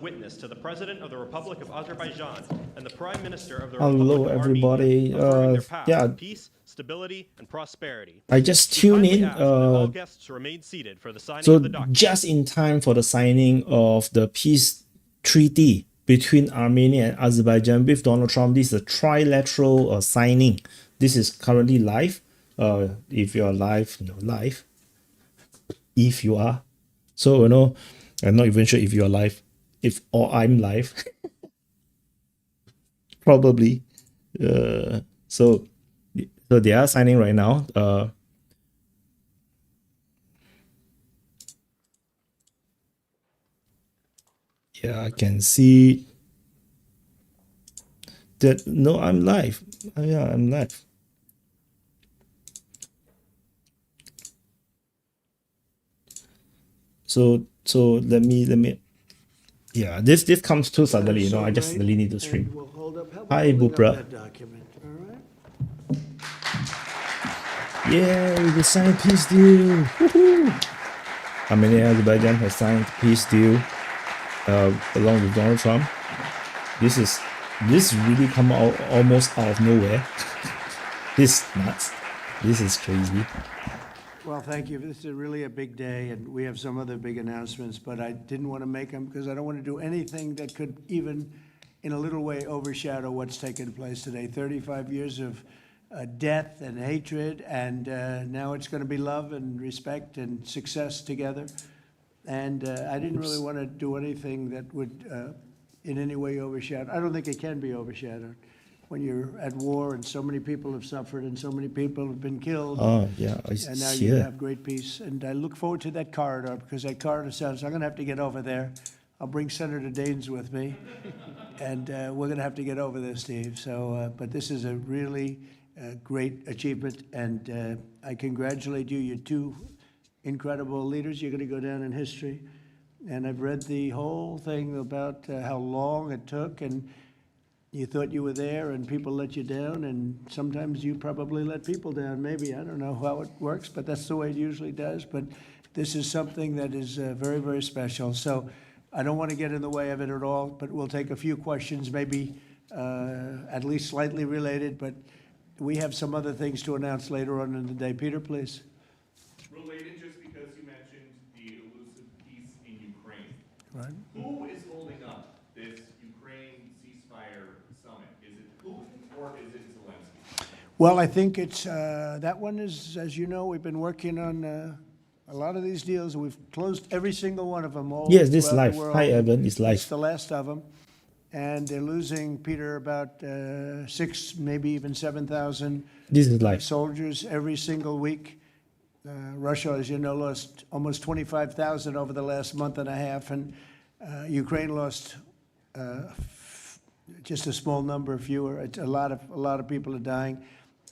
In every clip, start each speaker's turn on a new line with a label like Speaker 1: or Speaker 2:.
Speaker 1: witness to the President of the Republic of Azerbaijan and the Prime Minister of the
Speaker 2: Hello,
Speaker 1: Republic of
Speaker 2: everybody.
Speaker 1: Armenia, affirming their path
Speaker 2: Yeah,
Speaker 1: to peace, stability, and prosperity.
Speaker 2: I just
Speaker 1: We
Speaker 2: tuned
Speaker 1: kindly
Speaker 2: in.
Speaker 1: ask that all guests remain seated for the signing
Speaker 2: So
Speaker 1: of the document.
Speaker 2: just in time for the signing of the peace treaty between Armenia and Azerbaijan with Donald Trump. This is a trilateral signing. This is currently live. If you are live, live. If you are, so I'm not even sure if you are live. Or I'm live. Probably. So they are signing right now. Yeah, I can see that. No, I'm live. Yeah, I'm live. So let me. Yeah, this comes too suddenly. I just really need to stream. Hi, Bupra. Yay, we signed peace deal. Armenia-Azerbaijan has signed peace deal along with Donald Trump. This really come out almost out of nowhere. This is nuts. This is crazy.
Speaker 3: Well, thank you. This is really a big day, and we have some other big announcements, but I didn't want to make them because I don't want to do anything that could even in a little way overshadow what's taken place today. 35 years of death and hatred, and now it's going to be love and respect and success together. And I didn't really want to do anything that would in any way overshadow. I don't think it can be overshadowed when you're at war and so many people have suffered and so many people have been killed.
Speaker 2: Oh, yeah.
Speaker 3: And now you have great peace. And I look forward to that corridor because that corridor sounds, I'm going to have to get over there. I'll bring Senator Daines with me. And we're going to have to get over there, Steve. So, but this is a really great achievement. And I congratulate you. You're two incredible leaders. You're going to go down in history. And I've read the whole thing about how long it took. And you thought you were there and people let you down, and sometimes you probably let people down. Maybe, I don't know how it works, but that's the way it usually does. But this is something that is very, very special. So I don't want to get in the way of it at all, but we'll take a few questions, maybe at least slightly related, but we have some other things to announce later on in the day. Peter, please.
Speaker 4: Related, just because you mentioned the elusive peace in Ukraine.
Speaker 3: Right.
Speaker 4: Who is holding up this Ukraine ceasefire summit? Is it Putin or is it Zelensky?
Speaker 3: Well, I think it's that one is, as you know, we've been working on a lot of these deals. We've closed every single one of them. All
Speaker 2: Yes, this live.
Speaker 3: world.
Speaker 2: Hi, Evan. It's live.
Speaker 3: It's the last of them. And they're losing, Peter, about 6, maybe even 7,000
Speaker 2: This is live.
Speaker 3: soldiers every single week. Russia, as you know, lost almost 25,000 over the last month and a half, and Ukraine lost just a small number, fewer. It's a lot of people are dying,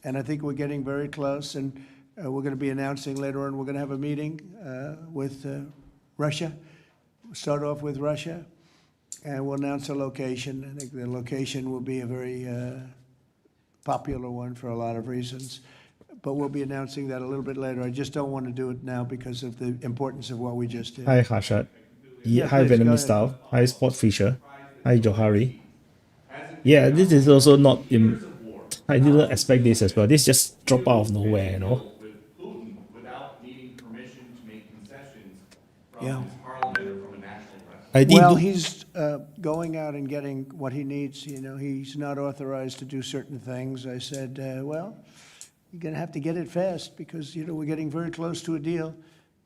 Speaker 3: and I think we're getting very close. And we're going to be announcing later on. We're going to have a meeting with Russia. We'll start off with Russia, and we'll announce a location. I think the location will be a very popular one for a lot of reasons. But we'll be announcing that a little bit later. I just don't want to do it now because of the importance of what we just did.
Speaker 2: Hi, Harshad. Yeah, hi,
Speaker 3: please, go
Speaker 2: Vietnamese
Speaker 3: ahead.
Speaker 2: Style. Hi, Sport Fisher. Hi, Johari. Yeah, this is also not in. I didn't expect this as well. This just drop out of nowhere,
Speaker 4: With Putin without needing permission to make concessions from
Speaker 3: Yeah.
Speaker 4: his parliament or from a national president.
Speaker 2: I did.
Speaker 3: Well, he's going out and getting what he needs. You know, he's not authorized to do certain things. I said, well, you're going to have to get it fast because, you know, we're getting very close to a deal.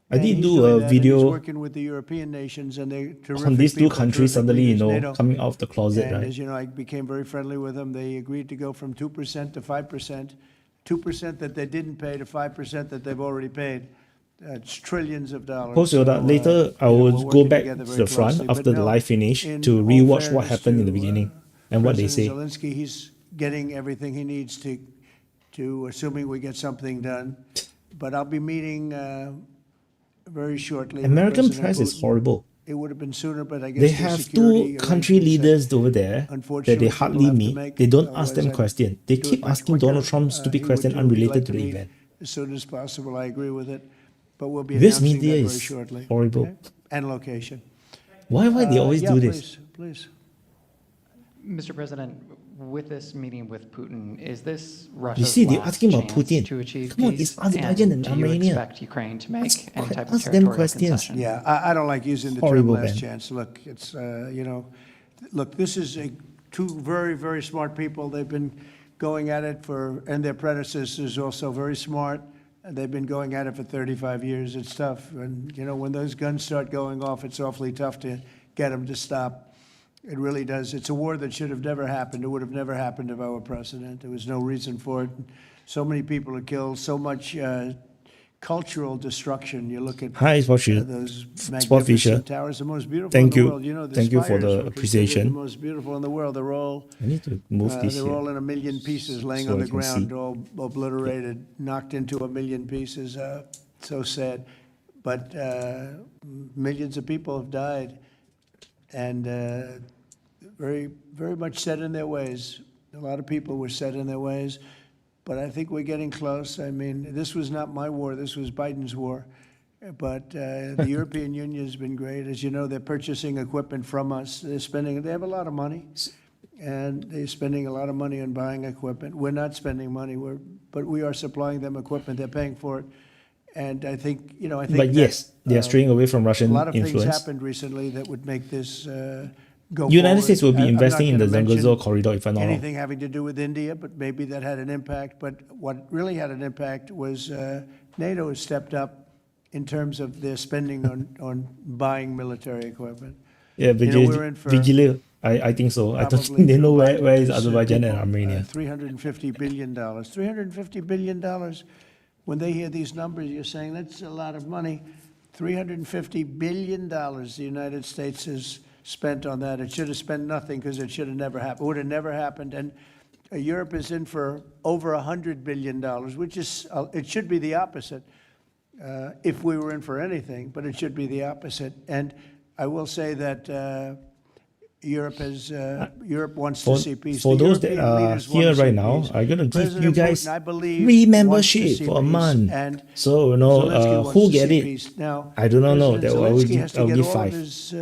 Speaker 2: I
Speaker 3: And
Speaker 2: did
Speaker 3: he's
Speaker 2: do
Speaker 3: doing
Speaker 2: a
Speaker 3: that, and he's
Speaker 2: video
Speaker 3: working with the European nations, and they're terrific
Speaker 2: on these two
Speaker 3: people,
Speaker 2: countries
Speaker 3: terrific
Speaker 2: suddenly,
Speaker 3: leaders, NATO.
Speaker 2: coming out of the closet,
Speaker 3: And
Speaker 2: right?
Speaker 3: as you know, I became very friendly with them. They agreed to go from 2% to 5%, 2% that they didn't pay to 5% that they've already paid. It's trillions of dollars.
Speaker 2: Post your that later. I
Speaker 3: you know,
Speaker 2: will
Speaker 3: we're
Speaker 2: go
Speaker 3: working
Speaker 2: back
Speaker 3: together
Speaker 2: to
Speaker 3: very
Speaker 2: the front
Speaker 3: closely. But
Speaker 2: after the
Speaker 3: no,
Speaker 2: live finish
Speaker 3: in
Speaker 2: to
Speaker 3: all
Speaker 2: rewatch what
Speaker 3: fairness
Speaker 2: happened in the
Speaker 3: to,
Speaker 2: beginning and what they say.
Speaker 3: President Zelensky, he's getting everything he needs to assuming we get something done. But I'll be meeting very shortly. with
Speaker 2: American
Speaker 3: President
Speaker 2: press is
Speaker 3: Putin.
Speaker 2: horrible.
Speaker 3: It would have been sooner, but I guess
Speaker 2: They
Speaker 3: the
Speaker 2: have
Speaker 3: security
Speaker 2: two country
Speaker 3: arrangements
Speaker 2: leaders over there that
Speaker 3: unfortunately
Speaker 2: they
Speaker 3: people
Speaker 2: hardly
Speaker 3: have to
Speaker 2: meet.
Speaker 3: make,
Speaker 2: They don't ask them
Speaker 3: otherwise I'd
Speaker 2: questions. They
Speaker 3: do it
Speaker 2: keep
Speaker 3: much
Speaker 2: asking
Speaker 3: quicker.
Speaker 2: Donald Trump stupid
Speaker 3: He would
Speaker 2: questions
Speaker 3: too. He'd
Speaker 2: unrelated
Speaker 3: like
Speaker 2: to the
Speaker 3: meet
Speaker 2: event.
Speaker 3: as soon as possible. I agree with it, but we'll be
Speaker 2: This
Speaker 3: announcing
Speaker 2: media
Speaker 3: that very
Speaker 2: is
Speaker 3: shortly.
Speaker 2: horrible.
Speaker 3: Okay? And location.
Speaker 2: Why they always do this?
Speaker 3: Please.
Speaker 5: Mr. President, with this meeting with Putin, is this
Speaker 2: You
Speaker 5: Russia's
Speaker 2: see, they're
Speaker 5: last
Speaker 2: asking about
Speaker 5: chance
Speaker 2: Putin.
Speaker 5: to achieve
Speaker 2: Come on,
Speaker 5: peace?
Speaker 2: it's Azerbaijan and
Speaker 5: do you
Speaker 2: Armenia.
Speaker 5: expect Ukraine to make any type of
Speaker 2: ask them
Speaker 5: territorial
Speaker 2: questions.
Speaker 5: concession?
Speaker 3: Yeah, I don't like using the term
Speaker 2: Horrible,
Speaker 3: last
Speaker 2: man.
Speaker 3: chance. Look, it's, look, this is two very, very smart people. They've been going at it and their predecessors also very smart. And they've been going at it for 35 years. It's tough. And, when those guns start going off, it's awfully tough to get them to stop. It really does. It's a war that should have never happened. It would have never happened if I were president. There was no reason for it. So many people are killed, so much cultural destruction. You look at
Speaker 2: Hi, Sport Fisher.
Speaker 3: those
Speaker 2: Sport Fisher.
Speaker 3: magnificent towers, the most beautiful
Speaker 2: Thank
Speaker 3: in the
Speaker 2: you.
Speaker 3: world. The
Speaker 2: Thank you for
Speaker 3: spires
Speaker 2: the
Speaker 3: were considered
Speaker 2: appreciation.
Speaker 3: the most beautiful in the world. They're all
Speaker 2: I need to move this
Speaker 3: they're
Speaker 2: here.
Speaker 3: all in a million pieces, laying
Speaker 2: so
Speaker 3: on
Speaker 2: I
Speaker 3: the
Speaker 2: can
Speaker 3: ground,
Speaker 2: see.
Speaker 3: all obliterated, knocked into a million pieces. So sad. But millions of people have died, and very, very much set in their ways. A lot of people were set in their ways, but I think we're getting close. I mean, this was not my war. This was Biden's war. But the European Union has been great. As you know, they're purchasing equipment from us. They have a lot of money, and they're spending a lot of money on buying equipment. We're not spending money, but we are supplying them equipment. They're paying for it. And I think,
Speaker 2: But
Speaker 3: that,
Speaker 2: yes, they are straying away from
Speaker 3: a
Speaker 2: Russian
Speaker 3: lot of things
Speaker 2: influence.
Speaker 3: happened recently that would make this go
Speaker 2: United
Speaker 3: forward.
Speaker 2: States will be
Speaker 3: I'm not
Speaker 2: investing in the
Speaker 3: gonna mention
Speaker 2: Zangezur corridor, if I'm not wrong.
Speaker 3: anything having to do with India, but maybe that had an impact. But what really had an impact was NATO has stepped up in terms of their spending on buying military equipment.
Speaker 2: Yeah,
Speaker 3: we're in for
Speaker 2: Vigil, I think so. I don't
Speaker 3: Probably
Speaker 2: think they know
Speaker 3: through
Speaker 2: where is
Speaker 3: Biden's
Speaker 2: Azerbaijan and
Speaker 3: people,
Speaker 2: Armenia.
Speaker 3: $350 billion. $350 billion. When they hear these numbers, you're saying that's a lot of money. $350 billion the United States has spent on that. It should have spent nothing because it should have never happened. It would have never happened. And Europe is in for over $100 billion, which is, it should be the opposite if we were in for anything, but it should be the opposite. And I will say that Europe wants to see peace.
Speaker 2: For
Speaker 3: The
Speaker 2: those that
Speaker 3: European
Speaker 2: are
Speaker 3: leaders want
Speaker 2: here
Speaker 3: to see
Speaker 2: right now,
Speaker 3: peace.
Speaker 2: I'm going to give
Speaker 3: President
Speaker 2: you guys
Speaker 3: Putin, I believe,
Speaker 2: free
Speaker 3: wants to
Speaker 2: membership
Speaker 3: see
Speaker 2: for a
Speaker 3: peace,
Speaker 2: month.
Speaker 3: and
Speaker 2: So,
Speaker 3: Zelensky wants
Speaker 2: who
Speaker 3: to
Speaker 2: get
Speaker 3: see
Speaker 2: it?
Speaker 3: peace. Now,
Speaker 2: I do not know.
Speaker 3: President
Speaker 2: I will
Speaker 3: Zelensky
Speaker 2: give,
Speaker 3: has to
Speaker 2: I'll
Speaker 3: get
Speaker 2: give
Speaker 3: all
Speaker 2: five.
Speaker 3: of his,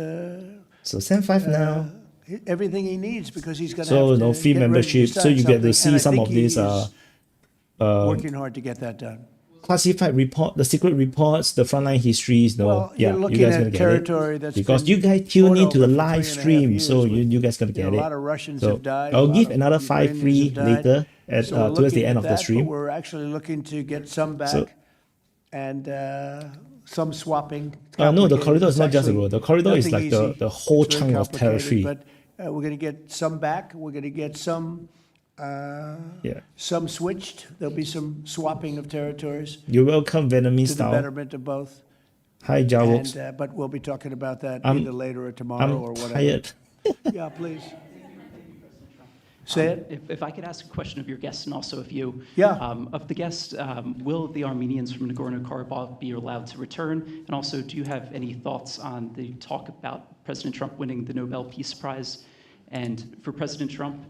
Speaker 2: So send five now.
Speaker 3: everything he needs because he's going to
Speaker 2: So,
Speaker 3: have to
Speaker 2: free
Speaker 3: get ready to
Speaker 2: membership. So
Speaker 3: start
Speaker 2: you get to
Speaker 3: something, and
Speaker 2: see
Speaker 3: I
Speaker 2: some
Speaker 3: think
Speaker 2: of these
Speaker 3: he's working hard to get that done.
Speaker 2: classified report, the secret reports, the frontline histories. No,
Speaker 3: Well,
Speaker 2: yeah,
Speaker 3: you're
Speaker 2: you
Speaker 3: looking
Speaker 2: guys
Speaker 3: at
Speaker 2: gonna get
Speaker 3: territory
Speaker 2: it
Speaker 3: that's
Speaker 2: because
Speaker 3: been
Speaker 2: you guys tune
Speaker 3: fought
Speaker 2: into the
Speaker 3: over for
Speaker 2: live
Speaker 3: 3.5
Speaker 2: stream,
Speaker 3: years
Speaker 2: so
Speaker 3: with,
Speaker 2: you guys gonna get
Speaker 3: a
Speaker 2: it.
Speaker 3: lot of Russians
Speaker 2: So
Speaker 3: have died.
Speaker 2: I'll
Speaker 3: a lot
Speaker 2: give
Speaker 3: of
Speaker 2: another 5
Speaker 3: Ukrainians
Speaker 2: free
Speaker 3: have died.
Speaker 2: later at
Speaker 3: So we're
Speaker 2: towards the
Speaker 3: looking
Speaker 2: end
Speaker 3: at
Speaker 2: of the
Speaker 3: that,
Speaker 2: stream.
Speaker 3: But we're actually looking to get some back
Speaker 2: So-
Speaker 3: and some swapping.
Speaker 2: No, the
Speaker 3: Complicated.
Speaker 2: corridor is
Speaker 3: It's
Speaker 2: not just a
Speaker 3: actually
Speaker 2: road. The corridor is
Speaker 3: nothing
Speaker 2: like
Speaker 3: easy.
Speaker 2: the whole
Speaker 3: It's very
Speaker 2: chunk of
Speaker 3: complicated,
Speaker 2: territory.
Speaker 3: But we're going to get some back. We're going to get some.
Speaker 2: Yeah,
Speaker 3: Some switched. There'll be some swapping of territories
Speaker 2: you're welcome, Vietnamese
Speaker 3: to the
Speaker 2: style.
Speaker 3: betterment of both.
Speaker 2: Hi, Jawoks.
Speaker 3: And, but we'll be talking about that
Speaker 2: I'm-
Speaker 3: either later or tomorrow or
Speaker 2: I'm
Speaker 3: whatever.
Speaker 2: tired.
Speaker 3: Yeah, please. Say it.
Speaker 6: If I could ask a question of your guests and also of you.
Speaker 3: Yeah.
Speaker 6: Of the guests, will the Armenians from Nagorno-Karabakh be allowed to return? And also, do you have any thoughts on the talk about President Trump winning the Nobel Peace Prize? And for President Trump,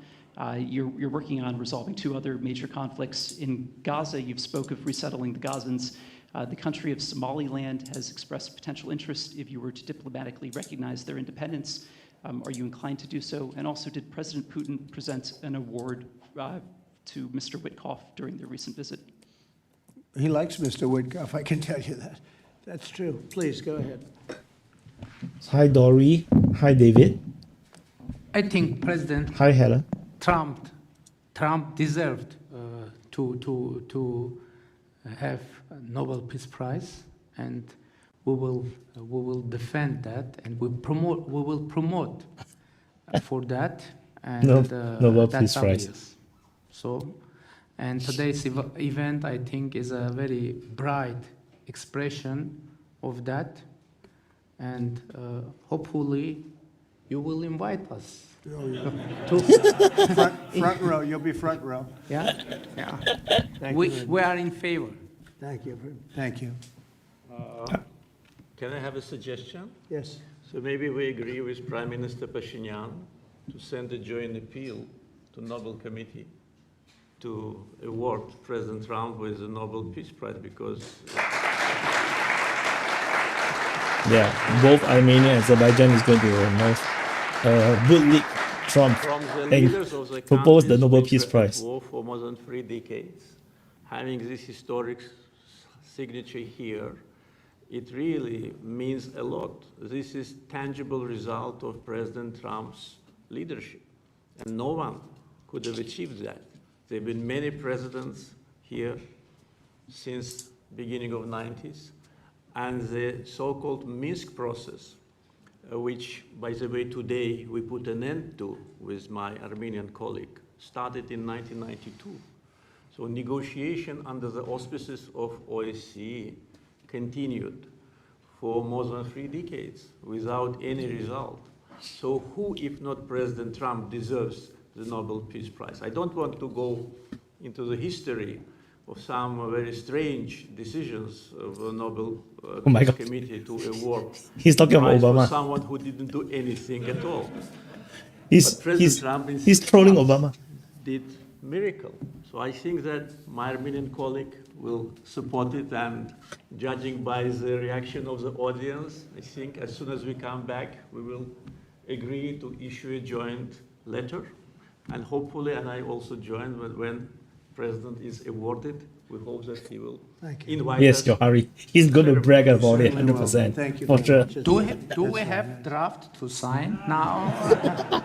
Speaker 6: you're working on resolving 2 other major conflicts. In Gaza, you've spoke of resettling the Gazans. The country of Somaliland has expressed potential interest if you were to diplomatically recognize their independence. Are you inclined to do so? And also, did President Putin present an award to Mr. Witkoff during their recent visit?
Speaker 3: He likes Mr. Woodcock, I can tell you that. That's true. Please, go ahead.
Speaker 2: Hi, Dory. Hi, David.
Speaker 7: I think President
Speaker 2: Hi, Helen.
Speaker 7: Trump deserved to have a Nobel Peace Prize, and we will defend that, and we will promote for that, and
Speaker 2: Nobel
Speaker 7: that's
Speaker 2: Peace Prize.
Speaker 7: obvious. So, and today's event, I think, is a very bright expression of that, and hopefully you will invite us.
Speaker 3: Front row, you'll be front row.
Speaker 7: Yeah, yeah.
Speaker 3: Thank
Speaker 7: We
Speaker 3: you.
Speaker 7: we are in favor.
Speaker 3: Thank you. Thank you.
Speaker 8: Can I have a suggestion?
Speaker 3: Yes.
Speaker 8: So maybe we agree with Prime Minister Pashinyan to send a joint appeal to Nobel Committee to award President Trump with the Nobel Peace Prize because
Speaker 2: Yeah, both Armenia and Azerbaijan is going to bootleg Trump
Speaker 8: From the
Speaker 2: and
Speaker 8: leaders of the
Speaker 2: propose the
Speaker 8: countries
Speaker 2: Nobel
Speaker 8: which
Speaker 2: Peace
Speaker 8: were at
Speaker 2: Prize.
Speaker 8: war for more than 3 decades, having this historic signature here, it really means a lot. This is tangible result of President Trump's leadership, and no one could have achieved that. There have been many presidents here since beginning of 90s, and the so-called Minsk process, which, by the way, today we put an end to with my Armenian colleague, started in 1992. So negotiation under the auspices of OSCE continued for more than 3 decades without any result. So who, if not President Trump, deserves the Nobel Peace Prize? I don't want to go into the history of some very strange decisions of the Nobel
Speaker 2: my
Speaker 8: Peace
Speaker 2: God.
Speaker 8: Committee to award
Speaker 2: He's talking about
Speaker 8: prize for
Speaker 2: Obama.
Speaker 8: someone who didn't do anything at all.
Speaker 2: He's,
Speaker 8: But President Trump in
Speaker 2: he's
Speaker 8: 6
Speaker 2: trolling
Speaker 8: months
Speaker 2: Obama.
Speaker 8: did miracle. So I think that my Armenian colleague will support it, and judging by the reaction of the audience, I think as soon as we come back, we will agree to issue a joint letter, and hopefully, and I also join when President is awarded, we hope that he will
Speaker 3: Thank you.
Speaker 8: invite
Speaker 2: Yes,
Speaker 8: us.
Speaker 2: Johari. He's going to brag about it
Speaker 3: Certainly will.
Speaker 2: 100%.
Speaker 3: Thank you
Speaker 2: For
Speaker 3: very
Speaker 2: sure.
Speaker 3: much.
Speaker 7: Do we have draft to sign now?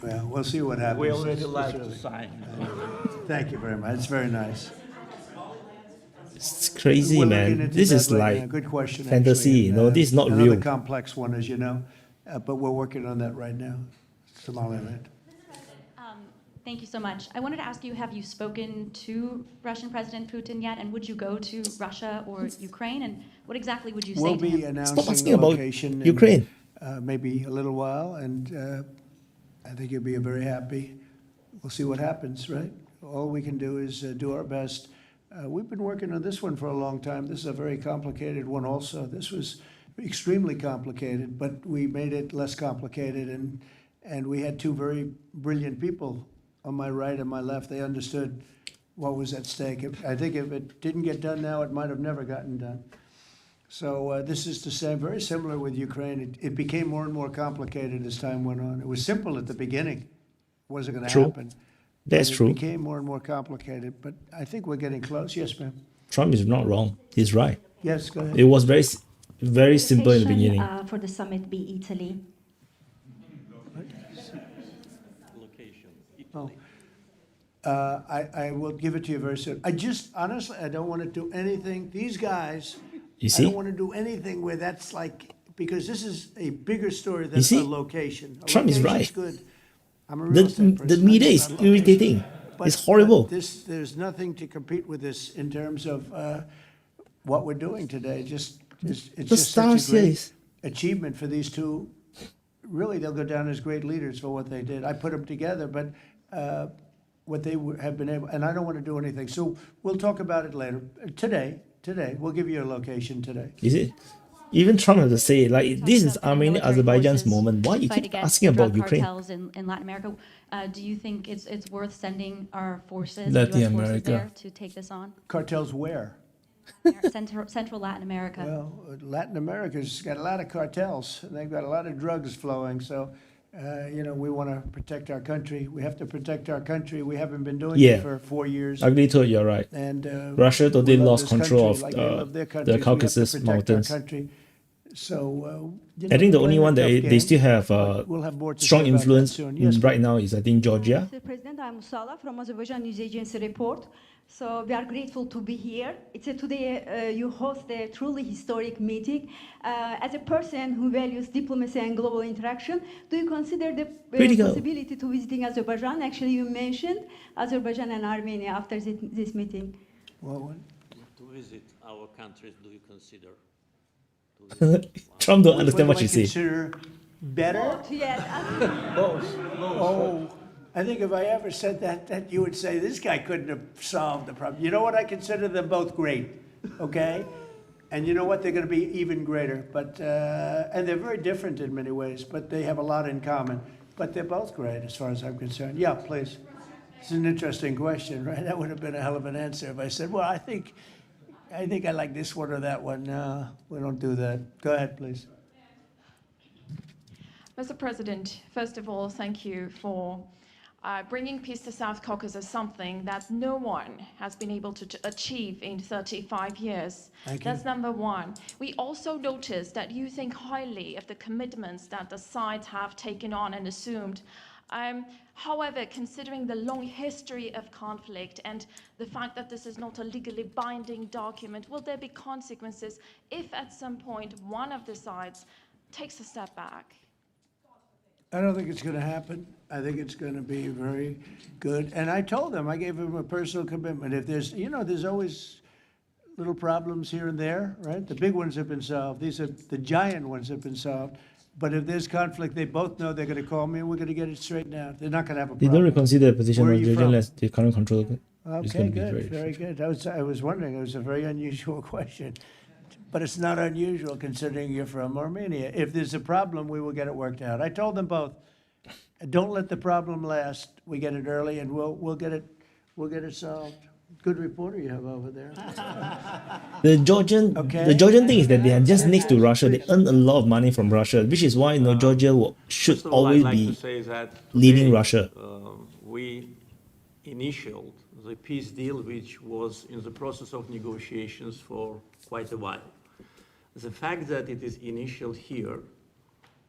Speaker 3: Well, we'll see what happens.
Speaker 8: We already
Speaker 3: It's
Speaker 8: like to
Speaker 3: really-
Speaker 8: sign.
Speaker 3: Thank you very much. It's very nice.
Speaker 2: It's crazy,
Speaker 3: We're looking
Speaker 2: man.
Speaker 3: into
Speaker 2: This
Speaker 3: that
Speaker 2: is
Speaker 3: right now.
Speaker 2: like
Speaker 3: Good question,
Speaker 2: fantasy,
Speaker 3: actually,
Speaker 2: you know, this is not
Speaker 3: another
Speaker 2: real.
Speaker 3: complex one, as you know, but we're working on that right now. Somaliland.
Speaker 9: Thank you so much. I wanted to ask you, have you spoken to Russian President Putin yet? And would you go to Russia or Ukraine? And what exactly would you say
Speaker 3: We'll
Speaker 9: to
Speaker 3: be
Speaker 9: him?
Speaker 3: announcing
Speaker 2: asking
Speaker 3: the
Speaker 2: about
Speaker 3: location in,
Speaker 2: Ukraine.
Speaker 3: maybe a little while, and I think he'll be very happy. We'll see what happens, right? All we can do is do our best. We've been working on this one for a long time. This is a very complicated one also. This was extremely complicated, but we made it less complicated, and we had 2 very brilliant people on my right and my left. They understood what was at stake. I think if it didn't get done now, it might have never gotten done. So this is the same, very similar with Ukraine. It became more and more complicated as time went on. It was simple at the beginning. Wasn't going to
Speaker 2: True.
Speaker 3: happen.
Speaker 2: That's
Speaker 3: But
Speaker 2: true.
Speaker 3: It became more and more complicated, but I think we're getting close. Yes, ma'am.
Speaker 2: Trump is not wrong. He's right.
Speaker 3: Yes, go ahead.
Speaker 2: It was very simple in the beginning.
Speaker 10: For the summit be Italy.
Speaker 3: Oh. I will give it to you very soon. I just, honestly, I don't want to do anything. These guys,
Speaker 2: You
Speaker 3: I
Speaker 2: see?
Speaker 3: don't want to do anything where that's like, because this is a bigger story than
Speaker 2: You see?
Speaker 3: a location. A
Speaker 2: Trump is
Speaker 3: location's
Speaker 2: right.
Speaker 3: good. I'm a real estate
Speaker 2: The
Speaker 3: person.
Speaker 2: media
Speaker 3: I'm
Speaker 2: is
Speaker 3: not location.
Speaker 2: irritating.
Speaker 3: But-
Speaker 2: It's horrible.
Speaker 3: but there's nothing to compete with this in terms of what we're doing today. It's
Speaker 2: The
Speaker 3: just such
Speaker 2: stars
Speaker 3: a great
Speaker 2: here is-
Speaker 3: achievement for these two. Really, they'll go down as great leaders for what they did. I put them together, but what they have been able, and I don't want to do anything. So we'll talk about it later. Today, we'll give you a location today.
Speaker 2: You see? Even Trump has to say, like,
Speaker 9: You talked
Speaker 2: this is
Speaker 9: about the
Speaker 2: Armenia,
Speaker 9: military
Speaker 2: Azerbaijan's
Speaker 9: forces
Speaker 2: moment. Why
Speaker 9: to
Speaker 2: you
Speaker 9: fight
Speaker 2: keep
Speaker 9: against
Speaker 2: asking
Speaker 9: the
Speaker 2: about
Speaker 9: drug
Speaker 2: Ukraine?
Speaker 9: cartels in Latin America. Do you think it's worth sending our forces,
Speaker 2: Latin
Speaker 9: US forces
Speaker 2: America.
Speaker 9: there to take this on?
Speaker 3: Cartels where?
Speaker 9: Central Latin America.
Speaker 3: Well, Latin America's got a lot of cartels, and they've got a lot of drugs flowing. So, we want to protect our country. We have to protect our country. We haven't been doing
Speaker 2: Yeah.
Speaker 3: it for 4 years.
Speaker 2: Ugly too, you're right.
Speaker 3: And
Speaker 2: Russia totally
Speaker 3: we love
Speaker 2: lost
Speaker 3: this
Speaker 2: control
Speaker 3: country
Speaker 2: of
Speaker 3: like they love their
Speaker 2: the
Speaker 3: countries. We have to
Speaker 2: Caucasus
Speaker 3: protect our
Speaker 2: Mountains.
Speaker 3: country. So,
Speaker 2: I think the
Speaker 3: we're
Speaker 2: only
Speaker 3: playing a
Speaker 2: one that
Speaker 3: tough
Speaker 2: they
Speaker 3: game,
Speaker 2: still have
Speaker 3: but we'll have more to
Speaker 2: strong
Speaker 3: say about that
Speaker 2: influence
Speaker 3: soon. Yes,
Speaker 2: right now is, I think, Georgia.
Speaker 10: Mr. President, I'm Musala from Azerbaijan News Agency report. So we are grateful to be here. Today you host a truly historic meeting. As a person who values diplomacy and global interaction, do you consider the
Speaker 2: Pretty good.
Speaker 10: possibility to visiting Azerbaijan? Actually, you mentioned Azerbaijan and Armenia after this meeting.
Speaker 3: Well,
Speaker 8: To visit our countries, do you consider?
Speaker 2: Trump don't understand what
Speaker 3: do I
Speaker 2: you say.
Speaker 3: consider better?
Speaker 10: Yes.
Speaker 3: Oh, I think if I ever said that you would say, this guy couldn't have solved the problem. You know what? I consider them both great, okay? And you know what? They're going to be even greater. But and they're very different in many ways, but they have a lot in common. But they're both great as far as I'm concerned. Yeah, please. It's an interesting question, right? That would have been a hell of an answer if I said, well, I think I think I like this one or that one. No, we don't do that. Go ahead, please.
Speaker 11: Mr. President, first of all, thank you for bringing peace to South Caucasus, something that no one has been able to achieve in 35 years.
Speaker 3: Thank you.
Speaker 11: That's number one. We also noticed that you think highly of the commitments that the sides have taken on and assumed. However, considering the long history of conflict and the fact that this is not a legally binding document, will there be consequences if at some point one of the sides takes a step back?
Speaker 3: I don't think it's going to happen. I think it's going to be very good. And I told them, I gave them a personal commitment. If there's, there's always little problems here and there, right? The big ones have been solved. The giant ones have been solved. But if there's conflict, they both know they're going to call me and we're going to get it straightened out. They're not going to have a
Speaker 2: They
Speaker 3: problem.
Speaker 2: don't reconsider the position
Speaker 3: Where are
Speaker 2: of
Speaker 3: you
Speaker 2: Georgia
Speaker 3: from?
Speaker 2: unless the current control is
Speaker 3: Okay,
Speaker 2: going to be
Speaker 3: good,
Speaker 2: very
Speaker 3: very good. I was wondering, it was a very unusual question. But it's not unusual considering you're from Armenia. If there's a problem, we will get it worked out. I told them both, don't let the problem last. We get it early and we'll get it solved. Good reporter you have over there.
Speaker 2: The Georgian thing is that they are just next to Russia. They earn a lot of money from Russia, which is why Georgia should
Speaker 8: First of all,
Speaker 2: always
Speaker 8: I'd like
Speaker 2: be
Speaker 8: to say that
Speaker 2: leading
Speaker 8: today,
Speaker 2: Russia.
Speaker 8: We initialed the peace deal, which was in the process of negotiations for quite a while. The fact that it is initialed here,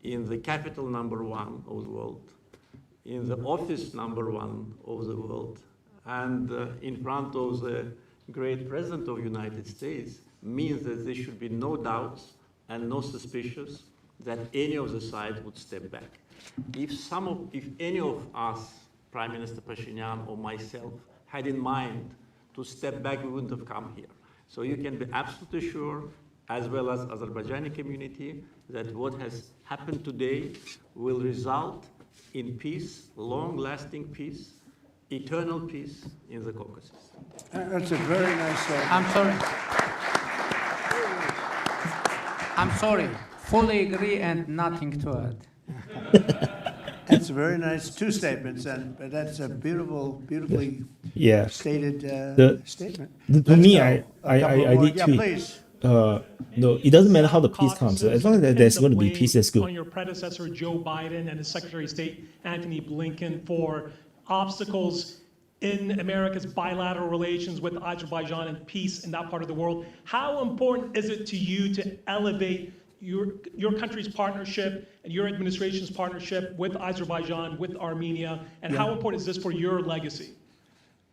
Speaker 8: in the capital #1 of the world, in the office #1 of the world, and in front of the great President of the United States, means that there should be no doubts and no suspicions that any of the sides would step back. If any of us, Prime Minister Pashinyan or myself, had in mind to step back, we wouldn't have come here. So you can be absolutely sure, as well as Azerbaijani community, that what has happened today will result in peace, long-lasting peace, eternal peace in the Caucasus.
Speaker 3: That's a very nice statement.
Speaker 7: I'm sorry. Fully agree and nothing to add.
Speaker 3: That's a very nice two statements, but that's a beautifully
Speaker 2: Yeah.
Speaker 3: stated statement.
Speaker 2: To me,
Speaker 3: Let's go.
Speaker 2: I did
Speaker 3: Yeah,
Speaker 2: tweet.
Speaker 3: please.
Speaker 2: No, it doesn't matter how the peace comes. As long as there's going to be peace, that's
Speaker 12: On
Speaker 2: good.
Speaker 12: your predecessor, Joe Biden, and his Secretary of State, Antony Blinken, for obstacles in America's bilateral relations with Azerbaijan and peace in that part of the world. How important is it to you to elevate your country's partnership and your administration's partnership with Azerbaijan, with Armenia, and how important is this for your legacy?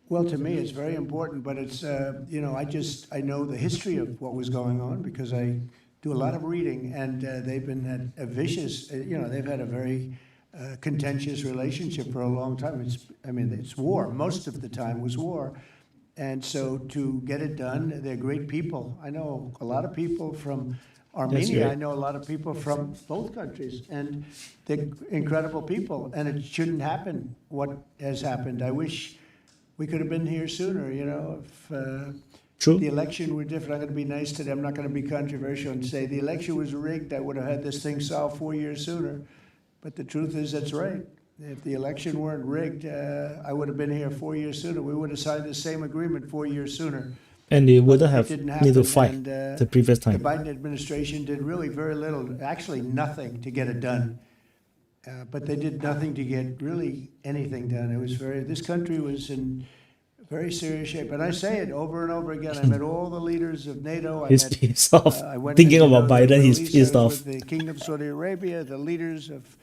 Speaker 3: Well, to me, it's very important, but it's, I know the history of what was going on because I do a lot of reading, and they've been at a vicious, they've had a very contentious relationship for a long time. It's war. Most of the time was war. And so to get it done, they're great people. I know a lot of people from Armenia.
Speaker 2: right.
Speaker 3: I know a lot of people from both countries, and they're incredible people. And it shouldn't happen what has happened. I wish we could have been here sooner, if
Speaker 2: True.
Speaker 3: the election were different. I'm going to be nice today. I'm not going to be controversial and say the election was rigged. I would have had this thing solved 4 years sooner. But the truth is, that's right. If the election weren't rigged, I would have been here 4 years sooner. We would have signed the same agreement 4 years sooner.
Speaker 2: And they wouldn't
Speaker 3: It
Speaker 2: have
Speaker 3: didn't
Speaker 2: need to
Speaker 3: happen,
Speaker 2: fight
Speaker 3: and,
Speaker 2: the previous
Speaker 3: The
Speaker 2: time.
Speaker 3: Biden administration did really very little, actually nothing to get it done. But they did nothing to get really anything done. This country was in very serious shape. And I say it over and over again. I met all the leaders of NATO.
Speaker 2: He's pissed off.
Speaker 3: I went
Speaker 2: Thinking
Speaker 3: to,
Speaker 2: about
Speaker 3: the
Speaker 2: Biden,
Speaker 3: Middle
Speaker 2: he's
Speaker 3: East.
Speaker 2: pissed
Speaker 3: I was
Speaker 2: off.
Speaker 3: with the Kingdom of Saudi Arabia, the leaders of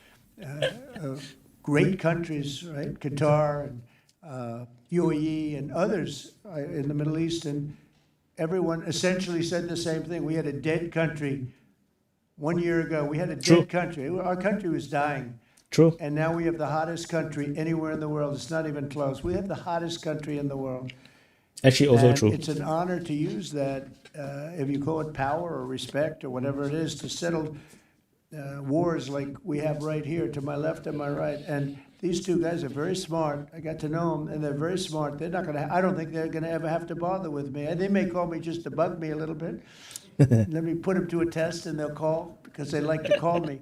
Speaker 3: great countries, right? Qatar and UAE and others in the Middle East. And everyone essentially said the same thing. We had a dead country 1 year ago. We had a
Speaker 2: True.
Speaker 3: dead country. Our country was dying.
Speaker 2: True.
Speaker 3: And now we have the hottest country anywhere in the world. It's not even close. We have the hottest country in the world.
Speaker 2: Actually, also
Speaker 3: And
Speaker 2: true.
Speaker 3: It's an honor to use that, if you call it power or respect or whatever it is, to settle wars like we have right here to my left and my right. And these two guys are very smart. I got to know them, and they're very smart. They're not going to. I don't think they're going to ever have to bother with me. They may call me just to bug me a little bit. Let me put them to a test, and they'll call because they like to call me.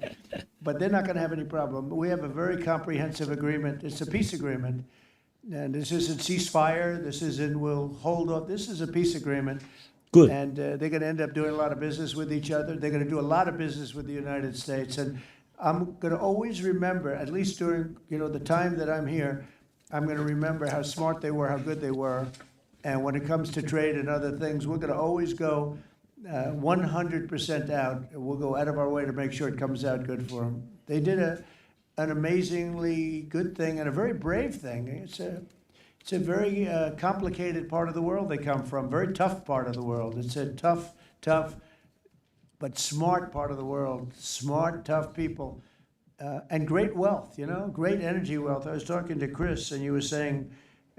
Speaker 3: But they're not going to have any problem. We have a very comprehensive agreement. It's a peace agreement. And this isn't ceasefire. This isn't we'll hold up. This is a peace agreement
Speaker 2: Good.
Speaker 3: And they're going to end up doing a lot of business with each other. They're going to do a lot of business with the United States. And I'm going to always remember, at least during the time that I'm here, I'm going to remember how smart they were, how good they were. And when it comes to trade and other things, we're going to always go 100% out. We'll go out of our way to make sure it comes out good for them. They did an amazingly good thing and a very brave thing. It's a very complicated part of the world they come from, very tough part of the world. It's a tough, but smart part of the world. Smart, tough people, and great wealth, great energy wealth. I was talking to Chris, and you were saying,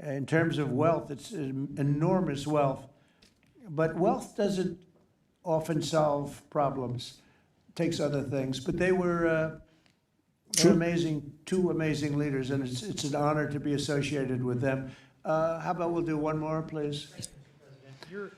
Speaker 3: in terms of wealth, it's enormous wealth. But wealth doesn't often solve problems. It takes other things. But they were amazing, two amazing leaders, and it's an honor to be associated with them. How about we'll do one more, please?
Speaker 13: Your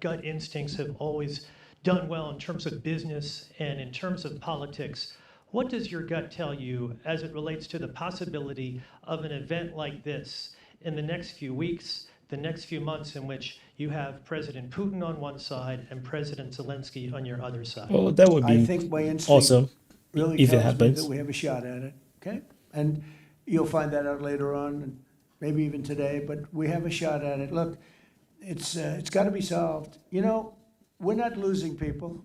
Speaker 13: gut instincts have always done well in terms of business and in terms of politics. What does your gut tell you as it relates to the possibility of an event like this in the next few weeks, the next few months, in which you have President Putin on one side and President Zelensky on your other side?
Speaker 2: Oh, that would
Speaker 3: I
Speaker 2: be
Speaker 3: think my instinct
Speaker 2: awesome
Speaker 3: really
Speaker 2: if it
Speaker 3: tells me
Speaker 2: happens.
Speaker 3: that we have a shot at it, okay? And you'll find that out later on, and maybe even today, but we have a shot at it. Look, it's got to be solved. We're not losing people.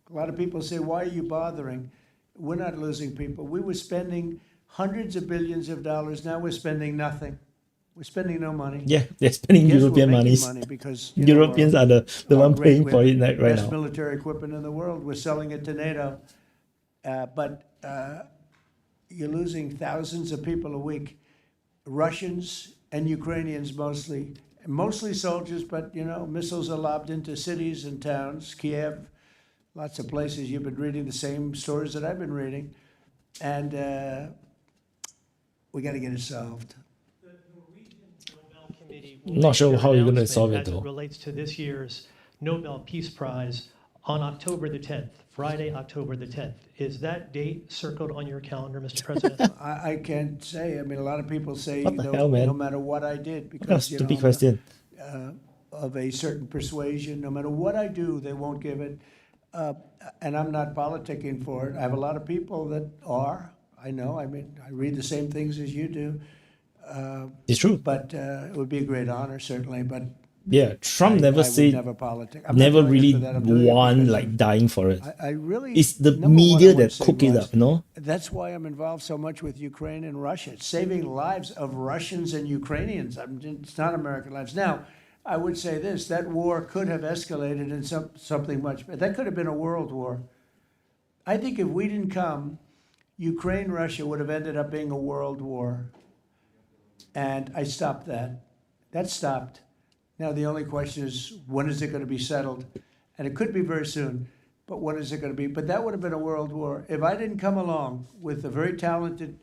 Speaker 3: A lot of people say, why are you bothering? We're not losing people. We were spending hundreds of billions of dollars. Now we're spending nothing. We're spending no money.
Speaker 2: Yeah, they're spending
Speaker 3: Yes,
Speaker 2: European
Speaker 3: we're making
Speaker 2: monies.
Speaker 3: money because
Speaker 2: Europeans are the one
Speaker 3: great.
Speaker 2: paying for
Speaker 3: We
Speaker 2: it
Speaker 3: have
Speaker 2: right
Speaker 3: best
Speaker 2: now.
Speaker 3: military equipment in the world. We're selling it to NATO. But you're losing thousands of people a week. Russians and Ukrainians mostly soldiers, but missiles are lobbed into cities and towns, Kiev, lots of places. You've been reading the same stories that I've been reading, and we got to get it solved.
Speaker 13: The Norwegian Nobel Committee
Speaker 2: Not sure how you're going to
Speaker 13: announcement
Speaker 2: solve it
Speaker 13: as
Speaker 2: though.
Speaker 13: it relates to this year's Nobel Peace Prize on October the 10th, Friday, October the 10th. Is that date circled on your calendar, Mr. President?
Speaker 3: I can't say. I mean, a lot of people say,
Speaker 2: What the hell, man?
Speaker 3: no matter what I did,
Speaker 2: What a
Speaker 3: because
Speaker 2: stupid question.
Speaker 3: of a certain persuasion, no matter what I do, they won't give it. And I'm not politicking for it. I have a lot of people that are. I know. I mean, I read the same things as you do.
Speaker 2: It's true.
Speaker 3: But it would be a great honor, certainly. But
Speaker 2: Yeah, Trump
Speaker 3: I
Speaker 2: never
Speaker 3: would
Speaker 2: said,
Speaker 3: never politic. I'm not
Speaker 2: never
Speaker 3: doing it
Speaker 2: really
Speaker 3: for that. I'm doing it
Speaker 2: want
Speaker 3: because
Speaker 2: like dying for it.
Speaker 3: I really.
Speaker 2: It's the
Speaker 3: number one,
Speaker 2: media
Speaker 3: I wanna
Speaker 2: that
Speaker 3: save
Speaker 2: cook it
Speaker 3: lives.
Speaker 2: up, no?
Speaker 3: That's why I'm involved so much with Ukraine and Russia. It's saving lives of Russians and Ukrainians. It's not American lives. Now, I would say this: that war could have escalated in something much. That could have been a world war. I think if we didn't come, Ukraine, Russia would have ended up being a world war. And I stopped that. That stopped. Now the only question is, when is it going to be settled? And it could be very soon, but when is it going to be? But that would have been a world war. If I didn't come along with a very talented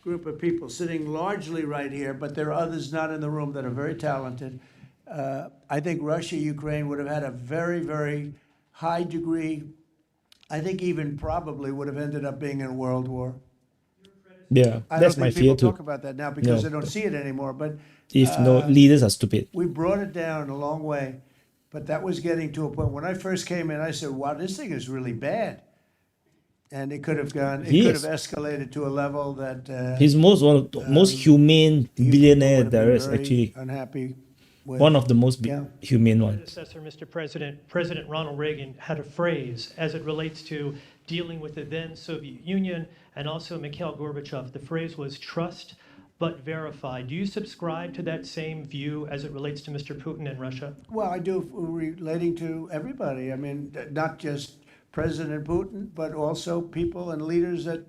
Speaker 3: group of people sitting largely right here, but there are others not in the room that are very talented, I think Russia, Ukraine would have had a very, very high degree, I think even probably would have ended up being in a world war.
Speaker 2: Yeah,
Speaker 3: I
Speaker 2: that's
Speaker 3: don't
Speaker 2: my
Speaker 3: think
Speaker 2: fear
Speaker 3: people
Speaker 2: too.
Speaker 3: talk about that now because
Speaker 2: No.
Speaker 3: they don't see it anymore. But
Speaker 2: If no leaders are stupid.
Speaker 3: we brought it down a long way, but that was getting to a point. When I first came in, I said, wow, this thing is really bad. And it could have gone, it could
Speaker 2: Yes.
Speaker 3: have escalated to a level that
Speaker 2: He's one of the most humane billionaire
Speaker 3: would have been
Speaker 2: there is
Speaker 3: very
Speaker 2: actually.
Speaker 3: unhappy with.
Speaker 2: One of the most
Speaker 3: Yeah.
Speaker 2: humane ones.
Speaker 13: Predecessor, Mr. President, President Ronald Reagan had a phrase as it relates to dealing with the then Soviet Union and also Mikhail Gorbachev. The phrase was trust but verify. Do you subscribe to that same view as it relates to Mr. Putin and Russia?
Speaker 3: Well, I do relating to everybody. I mean, not just President Putin, but also people and leaders that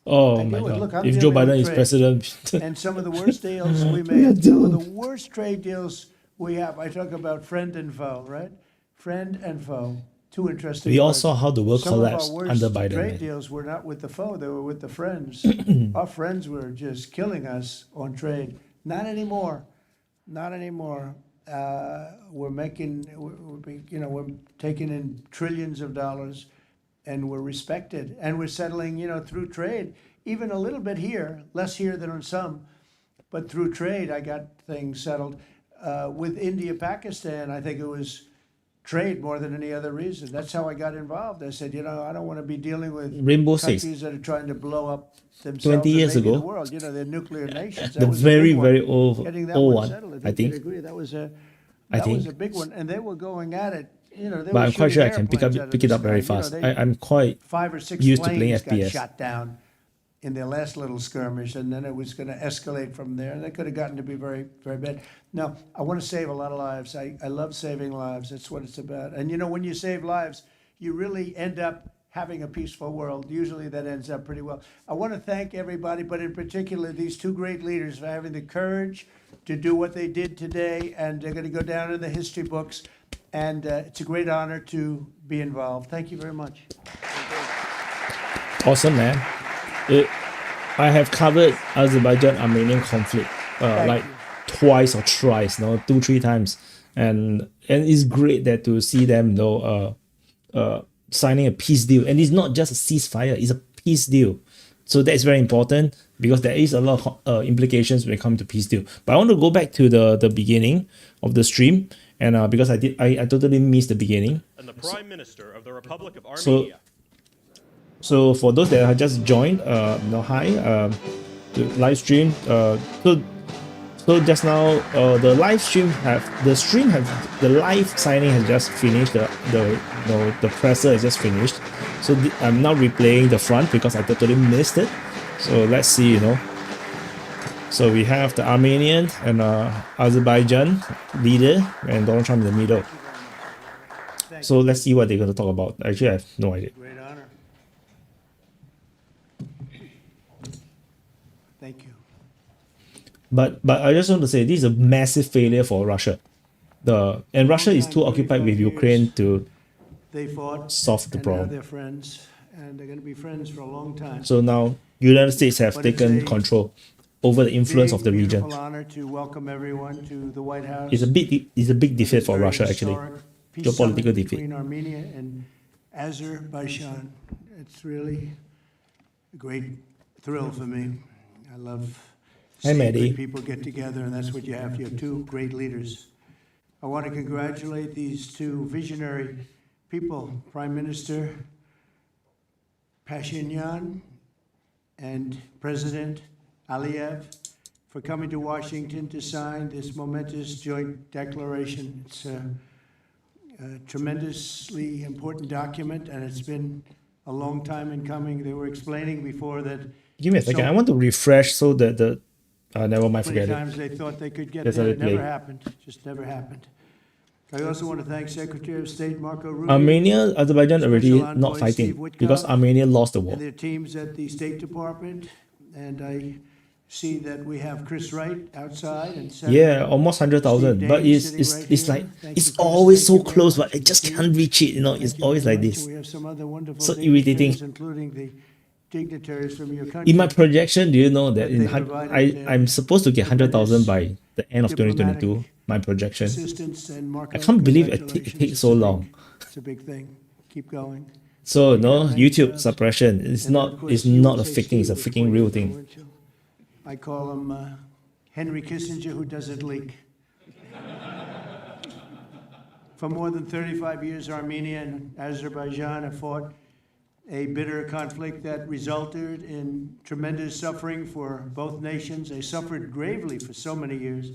Speaker 2: Oh
Speaker 3: I
Speaker 2: my
Speaker 3: deal with.
Speaker 2: God.
Speaker 3: Look, I'm
Speaker 2: If Joe
Speaker 3: dealing with
Speaker 2: Biden is
Speaker 3: trade.
Speaker 2: president,
Speaker 3: And some of the worst deals we made, some of the worst trade deals we have. I talk about friend and foe, right? Friend and foe. Two interesting
Speaker 2: we all
Speaker 3: words.
Speaker 2: saw how the world
Speaker 3: Some of our
Speaker 2: collapsed
Speaker 3: worst
Speaker 2: under Biden.
Speaker 3: trade
Speaker 2: man.
Speaker 3: deals were not with the foe, they were with the friends. Our friends were just killing us on trade. Not anymore. Not anymore. We're taking in trillions of dollars, and we're respected, and we're settling, through trade, even a little bit here, less here than on some, but through trade, I got things settled. With India, Pakistan, I think it was trade more than any other reason. That's how I got involved. I said, I don't want to be dealing with
Speaker 2: Rainbow Six.
Speaker 3: countries that are trying to blow up themselves
Speaker 2: 20 years
Speaker 3: and maybe
Speaker 2: ago.
Speaker 3: the world. They're nuclear nations. That
Speaker 2: The
Speaker 3: was a
Speaker 2: very,
Speaker 3: big one.
Speaker 2: very old,
Speaker 3: Getting that
Speaker 2: old
Speaker 3: one
Speaker 2: one,
Speaker 3: settled,
Speaker 2: I think.
Speaker 3: you'd agree. That was a
Speaker 2: I
Speaker 3: that was
Speaker 2: think.
Speaker 3: a big one, and they were going at it. They
Speaker 2: But
Speaker 3: were
Speaker 2: I'm quite sure I
Speaker 3: shooting
Speaker 2: can pick
Speaker 3: airplanes out of
Speaker 2: it up
Speaker 3: the
Speaker 2: very
Speaker 3: sky.
Speaker 2: fast.
Speaker 3: They-
Speaker 2: I'm quite
Speaker 3: 5 or 6
Speaker 2: used to playing
Speaker 3: planes got
Speaker 2: FPS.
Speaker 3: shot down in their last little skirmish, and then it was going to escalate from there. And they could have gotten to be very, very bad. Now, I want to save a lot of lives. I love saving lives. That's what it's about. And when you save lives, you really end up having a peaceful world. Usually that ends up pretty well. I want to thank everybody, but in particular these two great leaders for having the courage to do what they did today, and they're going to go down in the history books. And it's a great honor to be involved. Thank you very much.
Speaker 2: Awesome, man. I have covered Azerbaijan-Armenian conflict like twice or thrice, 2-3 times, and it's great that to see them, signing a peace deal, and it's not just a ceasefire; it's a peace deal. So that's very important because there is a lot of implications when it comes to peace deal. But I want to go back to the beginning of the stream, and because I totally missed the beginning.
Speaker 1: And the Prime Minister of the Republic of
Speaker 2: So,
Speaker 1: Armenia.
Speaker 2: So for those that have just joined, hi, the live stream. So just now, the live stream the live signing has just finished. The presser has just finished. So I'm now replaying the front because I totally missed it. So let's see, So we have the Armenian and Azerbaijan leader and Donald Trump in the middle. So let's see what they're going to talk about. Actually, I have no idea.
Speaker 3: Great honor. Thank you.
Speaker 2: But I just want to say this is a massive failure for Russia. And Russia is too occupied with Ukraine to
Speaker 3: They fought,
Speaker 2: solve the
Speaker 3: and now
Speaker 2: problem.
Speaker 3: they're friends, and they're going to be friends for a long time.
Speaker 2: So now United States have
Speaker 3: But it's
Speaker 2: taken
Speaker 3: a
Speaker 2: control over the influence of the
Speaker 3: Big,
Speaker 2: region.
Speaker 3: beautiful honor to welcome everyone to the White House.
Speaker 2: It's a big defeat for
Speaker 3: Very
Speaker 2: Russia, actually.
Speaker 3: historic peace summit
Speaker 2: Geopolitical defeat.
Speaker 3: between Armenia and Azerbaijan. It's really a great thrill for me. I love
Speaker 2: Hi,
Speaker 3: seeing
Speaker 2: Maddie.
Speaker 3: good people get together, and that's what you have. You have two great leaders. I want to congratulate these two visionary people, Prime Minister Pashinyan and President Aliyev, for coming to Washington to sign this momentous joint declaration. It's a tremendously important document, and it's been a long time in coming. They were explaining before that
Speaker 2: Give me a second. I want to refresh so that the never mind,
Speaker 3: many
Speaker 2: forget
Speaker 3: times
Speaker 2: it.
Speaker 3: they thought they could get
Speaker 2: Let's
Speaker 3: there.
Speaker 2: let
Speaker 3: It
Speaker 2: it play.
Speaker 3: never happened. Just never happened. I also want to thank Secretary of State Marco Rubio.
Speaker 2: Armenia, Azerbaijan already
Speaker 3: Special Envoy
Speaker 2: not
Speaker 3: Steve
Speaker 2: fighting
Speaker 3: Witkoff,
Speaker 2: because Armenia lost the war.
Speaker 3: and their teams at the State Department. And I see that we have Chris Wright outside and Senator
Speaker 2: Yeah, almost 100,000.
Speaker 3: Steve
Speaker 2: But
Speaker 3: Daines
Speaker 2: it's
Speaker 3: sitting right
Speaker 2: it's
Speaker 3: here.
Speaker 2: like
Speaker 3: Thank
Speaker 2: it's
Speaker 3: you, Chris.
Speaker 2: always so
Speaker 3: Thank you very
Speaker 2: close,
Speaker 3: much.
Speaker 2: but I just
Speaker 3: Thank
Speaker 2: can't
Speaker 3: you.
Speaker 2: reach it.
Speaker 3: Thank
Speaker 2: It's
Speaker 3: you
Speaker 2: always
Speaker 3: very
Speaker 2: like
Speaker 3: much.
Speaker 2: this.
Speaker 3: We have some other wonderful
Speaker 2: So
Speaker 3: dignitaries,
Speaker 2: irritating.
Speaker 3: including the dignitaries from your country.
Speaker 2: In my projection, do you know that
Speaker 3: But they provided,
Speaker 2: I'm supposed to get 100,000 by the end of
Speaker 3: diplomatic
Speaker 2: 2022? My projection.
Speaker 3: assistance, and Marco,
Speaker 2: I can't believe it
Speaker 3: congratulations.
Speaker 2: takes so long.
Speaker 3: It's a big thing. Keep going.
Speaker 2: So no,
Speaker 3: Thanks,
Speaker 2: YouTube suppression. It's
Speaker 3: And then, of
Speaker 2: not
Speaker 3: course,
Speaker 2: it's
Speaker 3: you
Speaker 2: not a
Speaker 3: would say
Speaker 2: fake thing. It's a
Speaker 3: Steve,
Speaker 2: freaking
Speaker 3: quite
Speaker 2: real thing.
Speaker 3: influential. I call him Henry Kissinger, who doesn't leak. For more than 35 years, Armenia and Azerbaijan have fought a bitter conflict that resulted in tremendous suffering for both nations. They suffered gravely for so many years.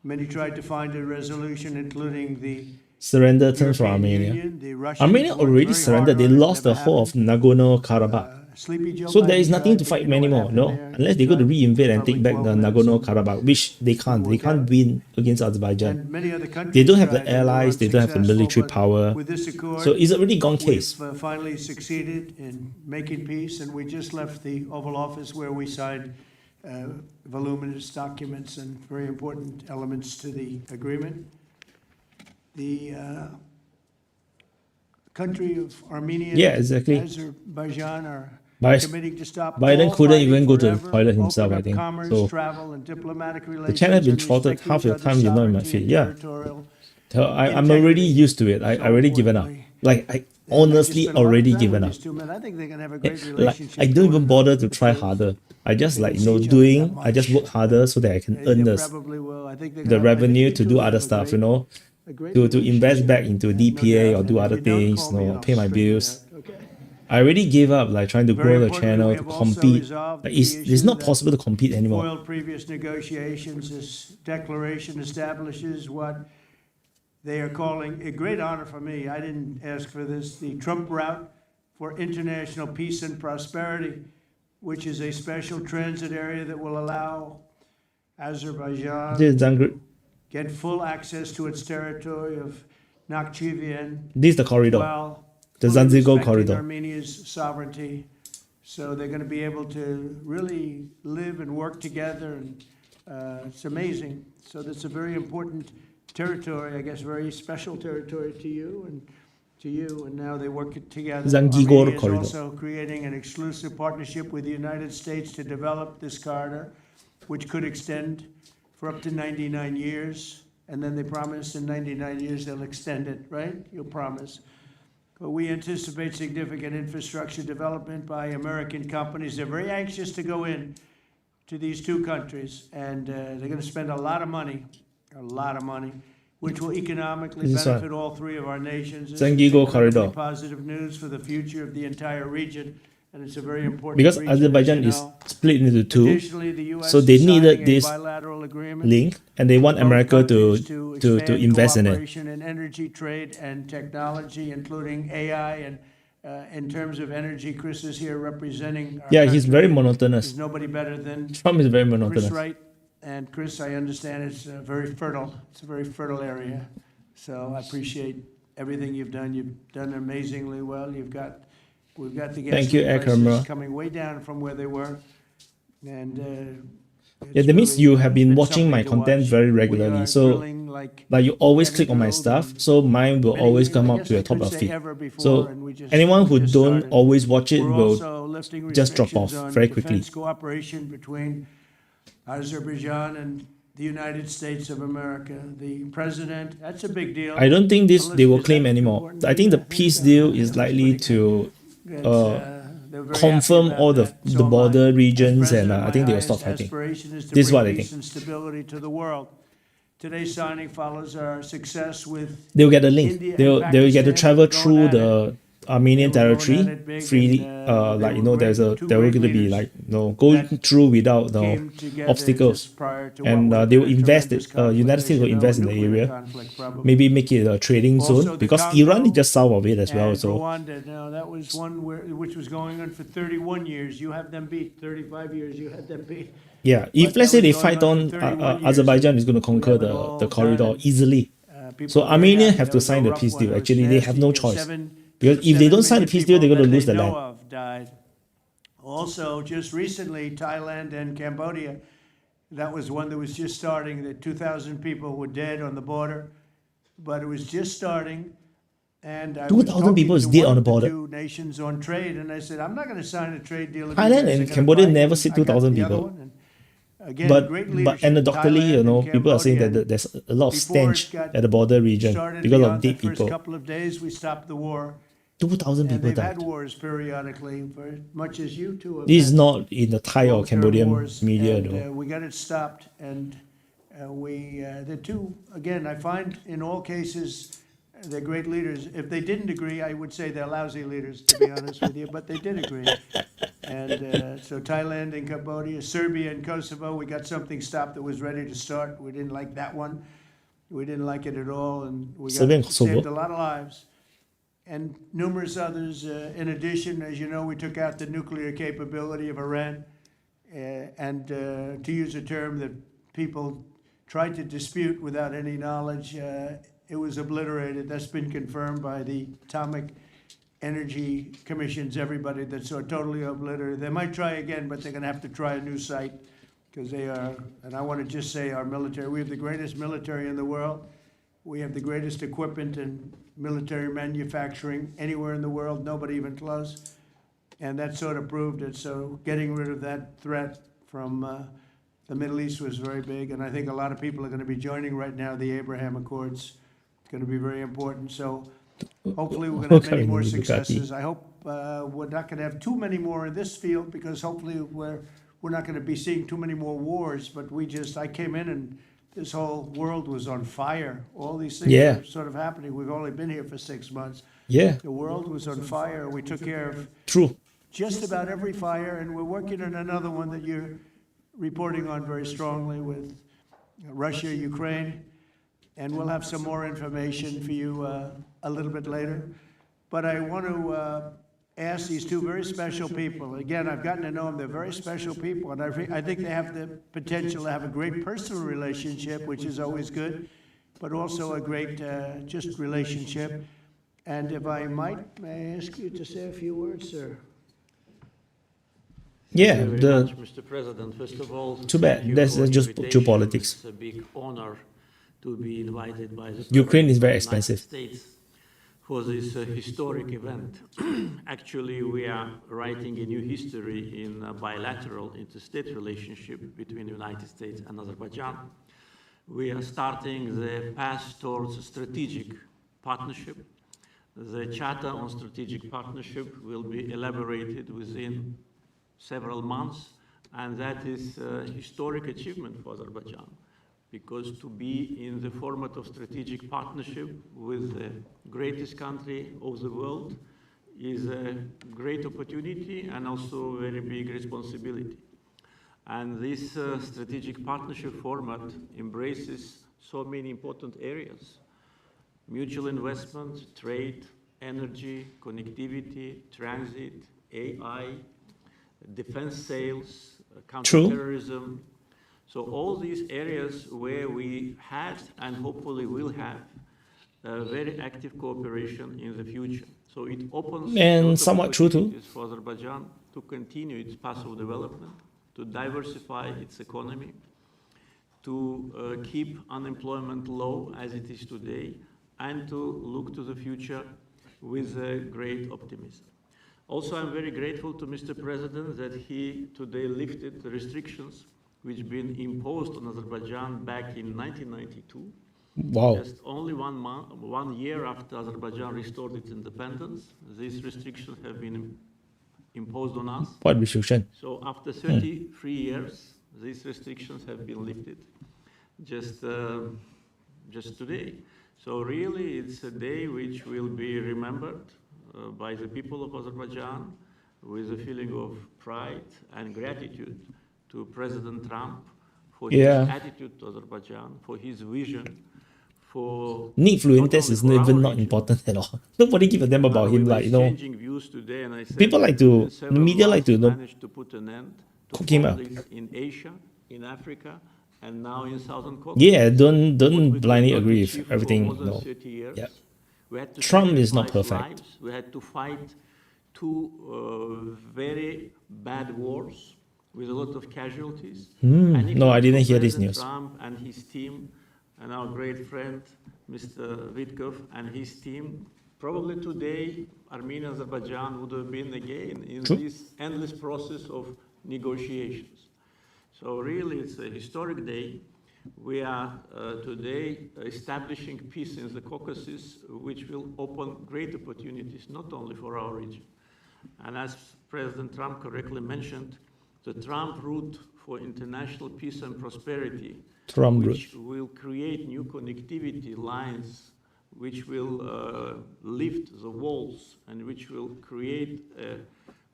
Speaker 3: Many tried to find a resolution, including the
Speaker 2: Surrender terms for
Speaker 3: European
Speaker 2: Armenia.
Speaker 3: Union, the Russians
Speaker 2: Armenia
Speaker 3: worked
Speaker 2: already
Speaker 3: very
Speaker 2: surrendered.
Speaker 3: hard
Speaker 2: They
Speaker 3: on it,
Speaker 2: lost the
Speaker 3: never
Speaker 2: whole of
Speaker 3: happened.
Speaker 2: Nagorno-Karabakh.
Speaker 3: Sleepy Joe
Speaker 2: So there is
Speaker 3: Biden
Speaker 2: nothing to
Speaker 3: tried
Speaker 2: fight
Speaker 3: get it
Speaker 2: anymore,
Speaker 3: what
Speaker 2: no?
Speaker 3: happened there.
Speaker 2: Unless they go to
Speaker 3: Tried
Speaker 2: reinvade and
Speaker 3: probably
Speaker 2: take back the
Speaker 3: 12 minutes
Speaker 2: Nagorno-Karabakh, which they can't. They
Speaker 3: work
Speaker 2: can't
Speaker 3: out.
Speaker 2: win against Azerbaijan.
Speaker 3: And many other countries
Speaker 2: They don't have
Speaker 3: tried,
Speaker 2: the
Speaker 3: and they were
Speaker 2: allies. They don't have the
Speaker 3: unsuccessful,
Speaker 2: military
Speaker 3: but
Speaker 2: power.
Speaker 3: with this accord,
Speaker 2: So it's a really gone case.
Speaker 3: we've finally succeeded in making peace, and we just left the Oval Office where we signed voluminous documents and very important elements to the agreement. The country of Armenia
Speaker 2: Yeah, exactly.
Speaker 3: and Azerbaijan are
Speaker 2: Biden-
Speaker 3: committing to stop
Speaker 2: Biden
Speaker 3: all
Speaker 2: couldn't
Speaker 3: fighting
Speaker 2: even go to the
Speaker 3: forever,
Speaker 2: toilet himself,
Speaker 3: open
Speaker 2: I
Speaker 3: up
Speaker 2: think.
Speaker 3: commerce,
Speaker 2: So
Speaker 3: travel, and diplomatic
Speaker 2: the
Speaker 3: relations,
Speaker 2: channel has been
Speaker 3: and
Speaker 2: throttled
Speaker 3: respect
Speaker 2: half
Speaker 3: each
Speaker 2: the
Speaker 3: other's
Speaker 2: time you're not in my
Speaker 3: sovereignty
Speaker 2: feed.
Speaker 3: and
Speaker 2: Yeah.
Speaker 3: territorial
Speaker 2: So I'm already used to it. I already given up. Like I honestly
Speaker 3: Just been a lot
Speaker 2: already
Speaker 3: of time
Speaker 2: given
Speaker 3: with
Speaker 2: up.
Speaker 3: these two men. I think they're gonna have a great
Speaker 2: Like
Speaker 3: relationship.
Speaker 2: I don't
Speaker 3: going
Speaker 2: even
Speaker 3: on.
Speaker 2: bother to try harder. I just like
Speaker 3: see each other
Speaker 2: doing.
Speaker 3: that
Speaker 2: I just
Speaker 3: much.
Speaker 2: work harder so that I can earn
Speaker 3: They
Speaker 2: this
Speaker 3: probably will. I think they're
Speaker 2: the
Speaker 3: gonna have- I think
Speaker 2: revenue
Speaker 3: you
Speaker 2: to
Speaker 3: two
Speaker 2: do
Speaker 3: have
Speaker 2: other
Speaker 3: a
Speaker 2: stuff.
Speaker 3: great
Speaker 2: to invest back into DPA or do other things, pay my bills. I already gave up like trying to grow the channel to compete. Like, it's not possible to compete anymore.
Speaker 3: Foiled previous negotiations. This declaration establishes what they are calling a great honor for me. I didn't ask for this. The Trump route for international peace and prosperity, which is a special transit area that will allow Azerbaijan to get full access to its territory of Nakhchivan.
Speaker 2: This is the corridor,
Speaker 3: While
Speaker 2: the
Speaker 3: fully
Speaker 2: Zanzibar
Speaker 3: respecting
Speaker 2: corridor.
Speaker 3: Armenia's sovereignty. So they're going to be able to really live and work together, and it's amazing. So that's a very important territory, I guess, very special territory to you and now they work together.
Speaker 2: Zanzibar
Speaker 3: Armenia is
Speaker 2: corridor.
Speaker 3: also creating an exclusive partnership with the United States to develop this corridor, which could extend for up to 99 years. And then they promise in 99 years they'll extend it, right? You'll promise. But we anticipate significant infrastructure development by American companies. They're very anxious to go in to these two countries, and they're going to spend a lot of money, which will economically
Speaker 2: This
Speaker 3: benefit
Speaker 2: one.
Speaker 3: all three of our nations. This
Speaker 2: Zanzibar
Speaker 3: is incredibly
Speaker 2: corridor.
Speaker 3: positive news for the future of the entire region, and it's a very important
Speaker 2: Because
Speaker 3: region, as
Speaker 2: Azerbaijan
Speaker 3: you
Speaker 2: is
Speaker 3: know.
Speaker 2: split into two,
Speaker 3: Additionally, the US
Speaker 2: so they
Speaker 3: is
Speaker 2: needed
Speaker 3: signing a
Speaker 2: this
Speaker 3: bilateral agreement
Speaker 2: link, and they want
Speaker 3: both
Speaker 2: America
Speaker 3: countries
Speaker 2: to
Speaker 3: expand
Speaker 2: invest in it.
Speaker 3: cooperation in energy, trade, and technology, including AI. And in terms of energy, Chris is here representing our
Speaker 2: Yeah, he's
Speaker 3: country.
Speaker 2: very monotonous.
Speaker 3: There's nobody better than
Speaker 2: Trump is very
Speaker 3: Chris
Speaker 2: monotonous.
Speaker 3: Wright. And Chris, I understand it's very fertile. It's a very fertile area. So I appreciate everything you've done. You've done amazingly well. We've got the
Speaker 2: Thank you,
Speaker 3: gasoline
Speaker 2: Akram.
Speaker 3: prices coming way down from where they were. And
Speaker 2: Yeah,
Speaker 3: it's
Speaker 2: that means
Speaker 3: really
Speaker 2: you have been
Speaker 3: been
Speaker 2: watching my
Speaker 3: something to
Speaker 2: content
Speaker 3: watch.
Speaker 2: very
Speaker 3: We
Speaker 2: regularly.
Speaker 3: are
Speaker 2: So
Speaker 3: drilling like
Speaker 2: you always
Speaker 3: heavy
Speaker 2: click on my
Speaker 3: drilled
Speaker 2: stuff,
Speaker 3: and
Speaker 2: so mine will
Speaker 3: many
Speaker 2: always
Speaker 3: years,
Speaker 2: come
Speaker 3: I
Speaker 2: up
Speaker 3: guess
Speaker 2: to
Speaker 3: I
Speaker 2: the top
Speaker 3: couldn't
Speaker 2: of
Speaker 3: say
Speaker 2: feed.
Speaker 3: ever before,
Speaker 2: So
Speaker 3: and we just-
Speaker 2: anyone who
Speaker 3: we just
Speaker 2: don't
Speaker 3: started.
Speaker 2: always watch it
Speaker 3: We're
Speaker 2: will
Speaker 3: also lifting
Speaker 2: just drop off
Speaker 3: restrictions on
Speaker 2: very quickly.
Speaker 3: defense cooperation between Azerbaijan and the United States of America. The president, that's a big deal.
Speaker 2: I don't think this they will
Speaker 3: Elizabeth,
Speaker 2: claim
Speaker 3: that's
Speaker 2: anymore.
Speaker 3: important.
Speaker 2: I think the
Speaker 3: Yeah,
Speaker 2: peace
Speaker 3: so
Speaker 2: deal
Speaker 3: that
Speaker 2: is
Speaker 3: was
Speaker 2: likely
Speaker 3: pretty
Speaker 2: to
Speaker 3: good. They're very
Speaker 2: confirm
Speaker 3: happy about
Speaker 2: all the
Speaker 3: that. So am I.
Speaker 2: border
Speaker 3: As
Speaker 2: regions, and
Speaker 3: president,
Speaker 2: I think
Speaker 3: my
Speaker 2: they will stop
Speaker 3: highest
Speaker 2: fighting.
Speaker 3: aspiration is to
Speaker 2: This is
Speaker 3: bring
Speaker 2: what I
Speaker 3: peace
Speaker 2: think.
Speaker 3: and stability to the world. Today's signing follows our success with
Speaker 2: They will get a link.
Speaker 3: India
Speaker 2: They
Speaker 3: and
Speaker 2: will get to
Speaker 3: Pakistan.
Speaker 2: travel
Speaker 3: Going
Speaker 2: through
Speaker 3: at
Speaker 2: the Armenian
Speaker 3: They were going
Speaker 2: territory
Speaker 3: at it big,
Speaker 2: freely.
Speaker 3: and, they
Speaker 2: Like
Speaker 3: were great, two
Speaker 2: there were
Speaker 3: great
Speaker 2: going to be
Speaker 3: leaders
Speaker 2: like going
Speaker 3: that
Speaker 2: through without
Speaker 3: came together
Speaker 2: obstacles,
Speaker 3: just prior to
Speaker 2: and
Speaker 3: what
Speaker 2: they
Speaker 3: would've
Speaker 2: will
Speaker 3: been a
Speaker 2: invest.
Speaker 3: tremendous conflict,
Speaker 2: United
Speaker 3: as
Speaker 2: States
Speaker 3: you
Speaker 2: will
Speaker 3: know,
Speaker 2: invest in
Speaker 3: a
Speaker 2: the
Speaker 3: nuclear
Speaker 2: area.
Speaker 3: conflict, probably.
Speaker 2: Maybe make it a trading
Speaker 3: Also,
Speaker 2: zone
Speaker 3: the
Speaker 2: because
Speaker 3: Congo
Speaker 2: Iran is just south of it as well.
Speaker 3: And
Speaker 2: So
Speaker 3: Rwanda, now that was one which was going on for 31 years. You have them beat. 35 years, you had them beat.
Speaker 2: yeah,
Speaker 3: But
Speaker 2: if let's
Speaker 3: that
Speaker 2: say they
Speaker 3: was
Speaker 2: fight
Speaker 3: going
Speaker 2: on,
Speaker 3: for 31 years.
Speaker 2: Azerbaijan is going to conquer
Speaker 3: We have it all
Speaker 2: the corridor
Speaker 3: done, and,
Speaker 2: easily.
Speaker 3: people
Speaker 2: So
Speaker 3: are very
Speaker 2: Armenia
Speaker 3: happy.
Speaker 2: have
Speaker 3: That
Speaker 2: to
Speaker 3: was a
Speaker 2: sign the
Speaker 3: rough
Speaker 2: peace
Speaker 3: one.
Speaker 2: deal.
Speaker 3: It was
Speaker 2: Actually, they have no
Speaker 3: nasty.
Speaker 2: choice.
Speaker 3: Seven-
Speaker 2: Because if they don't
Speaker 3: 7
Speaker 2: sign the
Speaker 3: million
Speaker 2: peace deal, they're going to
Speaker 3: people
Speaker 2: lose
Speaker 3: that
Speaker 2: the
Speaker 3: they
Speaker 2: land.
Speaker 3: know of died. Also, just recently, Thailand and Cambodia, that was one that was just starting, that 2,000 people were dead on the border, but it was just starting. And I was
Speaker 2: 2,000
Speaker 3: talking
Speaker 2: people is
Speaker 3: to
Speaker 2: dead
Speaker 3: one
Speaker 2: on
Speaker 3: of
Speaker 2: the border.
Speaker 3: Two nations on trade, and I said, I'm not going to sign a trade deal. if you
Speaker 2: Thailand
Speaker 3: guys are
Speaker 2: and
Speaker 3: gonna
Speaker 2: Cambodia
Speaker 3: fight."
Speaker 2: never see
Speaker 3: I got
Speaker 2: 2,000
Speaker 3: the other
Speaker 2: people.
Speaker 3: one, and again,
Speaker 2: But
Speaker 3: great leadership.
Speaker 2: anecdotally,
Speaker 3: Thailand and
Speaker 2: people are saying
Speaker 3: Cambodia,
Speaker 2: that there's a lot of
Speaker 3: before it
Speaker 2: stench
Speaker 3: got
Speaker 2: at the border region
Speaker 3: started
Speaker 2: because of
Speaker 3: beyond the
Speaker 2: dead
Speaker 3: first
Speaker 2: people.
Speaker 3: couple of days, we stopped the war.
Speaker 2: 2,000
Speaker 3: And
Speaker 2: people
Speaker 3: they've
Speaker 2: died.
Speaker 3: had wars periodically, for much as you two have
Speaker 2: This is
Speaker 3: had
Speaker 2: not in the Thai or
Speaker 3: long-term
Speaker 2: Cambodian
Speaker 3: wars,
Speaker 2: media,
Speaker 3: and,
Speaker 2: though.
Speaker 3: we got it stopped, and the two, again, I find in all cases, they're great leaders. If they didn't agree, I would say they're lousy leaders, to be honest with you, but they did agree. And so Thailand and Cambodia, Serbia and Kosovo, we got something stopped that was ready to start. We didn't like that one. We didn't like it at all, and we
Speaker 2: Serbia and Kosovo.
Speaker 3: saved a lot of lives. And numerous others. In addition, as you know, we took out the nuclear capability of Iran. And to use a term that people tried to dispute without any knowledge, it was obliterated. That's been confirmed by the Atomic Energy Commissions, everybody, that's totally obliterated. They might try again, but they're going to have to try a new site because they are, and I want to just say our military, we have the greatest military in the world. We have the greatest equipment and military manufacturing anywhere in the world, nobody even close. And that sort of proved it. So getting rid of that threat from the Middle East was very big. And I think a lot of people are going to be joining right now the Abraham Accords. It's going to be very important. So hopefully we're going to have many more successes. I hope we're not going to have too many more in this field because hopefully we're not going to be seeing too many more wars. But I came in and this whole world was on fire. All these things
Speaker 2: Yeah.
Speaker 3: are sort of happening. We've only been here for 6 months.
Speaker 2: Yeah.
Speaker 3: The world was on fire. We took care of
Speaker 2: True.
Speaker 3: just about every fire, and we're working on another one that you're reporting on very strongly with Russia, Ukraine, and we'll have some more information for you a little bit later. But I want to ask these two very special people. Again, I've gotten to know them. They're very special people, and I think they have the potential to have a great personal relationship, which is always good, but also a great just relationship. And if I might, may I ask you to say a few words, sir?
Speaker 2: Yeah,
Speaker 8: Thank you very much, Mr. President. First of all,
Speaker 2: Too bad.
Speaker 8: thank you
Speaker 2: That's
Speaker 8: for the
Speaker 2: just
Speaker 8: invitation.
Speaker 2: geopolitics.
Speaker 8: It's a big honor to be invited by the
Speaker 2: Ukraine is very
Speaker 8: President of the
Speaker 2: expensive.
Speaker 8: United States for this historic event. Actually, we are writing a new history in a bilateral interstate relationship between the United States and Azerbaijan. We are starting the path towards a strategic partnership. The Charter on Strategic Partnership will be elaborated within several months, and that is a historic achievement for Azerbaijan, because to be in the format of strategic partnership with the greatest country of the world is a great opportunity and also a very big responsibility. And this strategic partnership format embraces so many important areas: mutual investment, trade, energy, connectivity, transit, AI, defense sales, counterterrorism. So all these areas where we had and hopefully will have very active cooperation in the future. So it opens
Speaker 2: And somewhat true too.
Speaker 8: opportunities for Azerbaijan to continue its path of development, to diversify its economy, to keep unemployment low as it is today, and to look to the future with great optimism. Also, I'm very grateful to Mr. President that he today lifted the restrictions which been imposed on Azerbaijan back in 1992.
Speaker 2: Wow.
Speaker 8: Just only 1 year after Azerbaijan restored its independence, these restrictions have been imposed on us.
Speaker 2: What restriction?
Speaker 8: So after 33 years, these restrictions have been lifted just today. So really, it's a day which will be remembered by the people of Azerbaijan with a feeling of pride and gratitude to President Trump for his attitude to Azerbaijan, for his vision, for
Speaker 2: Need fluentess is even not important at all. Nobody give a damn about him, like, you know.
Speaker 8: Views today, and I said
Speaker 2: People like to, the media like to,
Speaker 8: manage to put an end to
Speaker 2: cook him out.
Speaker 8: conflicts in Asia, in Africa, and now in Southern Caucasus.
Speaker 2: Yeah, don't blindly agree with everything.
Speaker 8: For more than
Speaker 2: No.
Speaker 8: 30 years.
Speaker 2: Yeah.
Speaker 8: We had to
Speaker 2: Trump is not
Speaker 8: sacrifice
Speaker 2: perfect.
Speaker 8: lives. We had to fight two very bad wars with a lot of casualties. And if
Speaker 2: No,
Speaker 8: not
Speaker 2: I didn't
Speaker 8: for
Speaker 2: hear this
Speaker 8: President
Speaker 2: news.
Speaker 8: Trump and his team, and our great friend, Mr. Vitkov, and his team, probably today, Armenia, Azerbaijan would have been again in this endless process of negotiations. So really, it's a historic day. We are today establishing peace in the Caucasus, which will open great opportunities, not only for our region. And as President Trump correctly mentioned, the Trump route for international peace and prosperity, which will create new connectivity lines, which will lift the walls, and which will create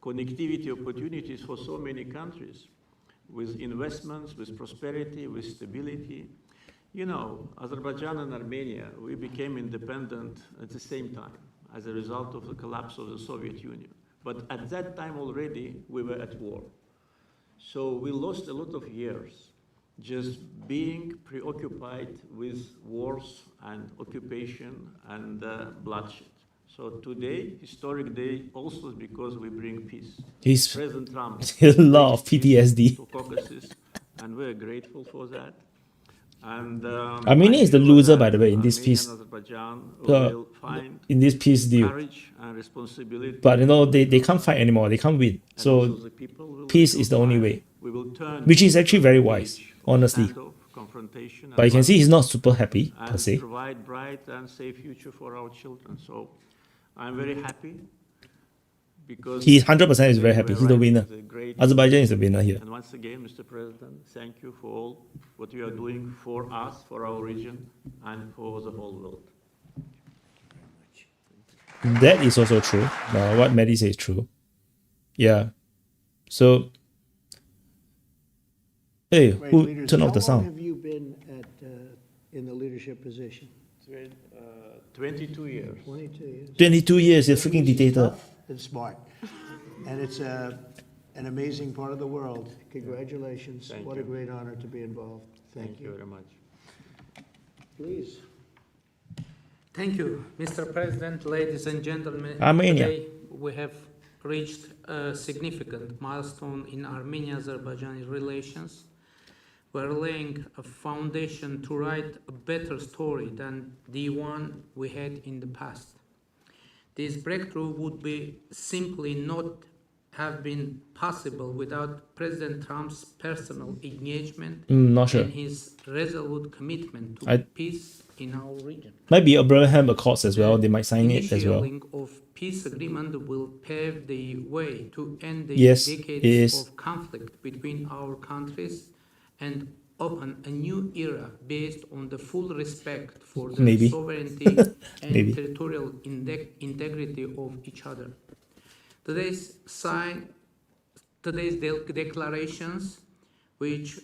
Speaker 8: connectivity opportunities for so many countries, with investments, with prosperity, with stability. You know, Azerbaijan and Armenia, we became independent at the same time as a result of the collapse of the Soviet Union. But at that time already, we were at war. So we lost a lot of years just being preoccupied with wars and occupation and bloodshed. So today, historic day, also because we bring peace. President Trump
Speaker 2: a lot of PTSD.
Speaker 8: to Caucasus, and we're grateful for that. And
Speaker 2: Armenia is the loser, by the way, in this peace.
Speaker 8: Will find
Speaker 2: in this peace deal.
Speaker 8: courage and responsibility.
Speaker 2: But you know, they can't fight anymore. They can't win. So peace is the only way, which is actually very wise, honestly. But you can see he's not super happy per se.
Speaker 8: Provide bright and safe future for our children. So I'm very happy because
Speaker 2: He 100% is very happy. He's the winner.
Speaker 8: It's a great-
Speaker 2: Azerbaijan is the winner here.
Speaker 8: And once again, Mr. President, thank you for all what you are doing for us, for our region, and for the whole world.
Speaker 2: That is also true. What Maddie says is true. Yeah. So, hey,
Speaker 3: Great
Speaker 2: who
Speaker 3: leaders.
Speaker 2: turned off the
Speaker 3: How long
Speaker 2: sound?
Speaker 3: have you been in the leadership position?
Speaker 8: 22 years.
Speaker 3: 22 years.
Speaker 2: 22 years, you're a freaking dictator.
Speaker 3: Tough and smart. And it's an amazing part of the world. Congratulations.
Speaker 8: Thank
Speaker 3: What
Speaker 8: you.
Speaker 3: a great honor to be involved.
Speaker 8: Thank you very much.
Speaker 3: Please.
Speaker 7: Thank you, Mr. President, ladies and gentlemen.
Speaker 2: Armenia.
Speaker 7: Today we have reached a significant milestone in Armenia-Azerbaijan relations. We're laying a foundation to write a better story than the one we had in the past. This breakthrough would be simply not have been possible without President Trump's personal engagement
Speaker 2: Not sure.
Speaker 7: and his resolute commitment to
Speaker 2: I-
Speaker 7: peace in our region.
Speaker 2: Might be Abraham Accords as well. They might sign it as well.
Speaker 7: Initialing of peace agreement will pave the way to end the
Speaker 2: Yes,
Speaker 7: decades
Speaker 2: it is.
Speaker 7: of conflict between our countries and open a new era based on the full respect for the
Speaker 2: Maybe.
Speaker 7: sovereignty and
Speaker 2: Maybe.
Speaker 7: territorial integrity of each other. Today's declarations, which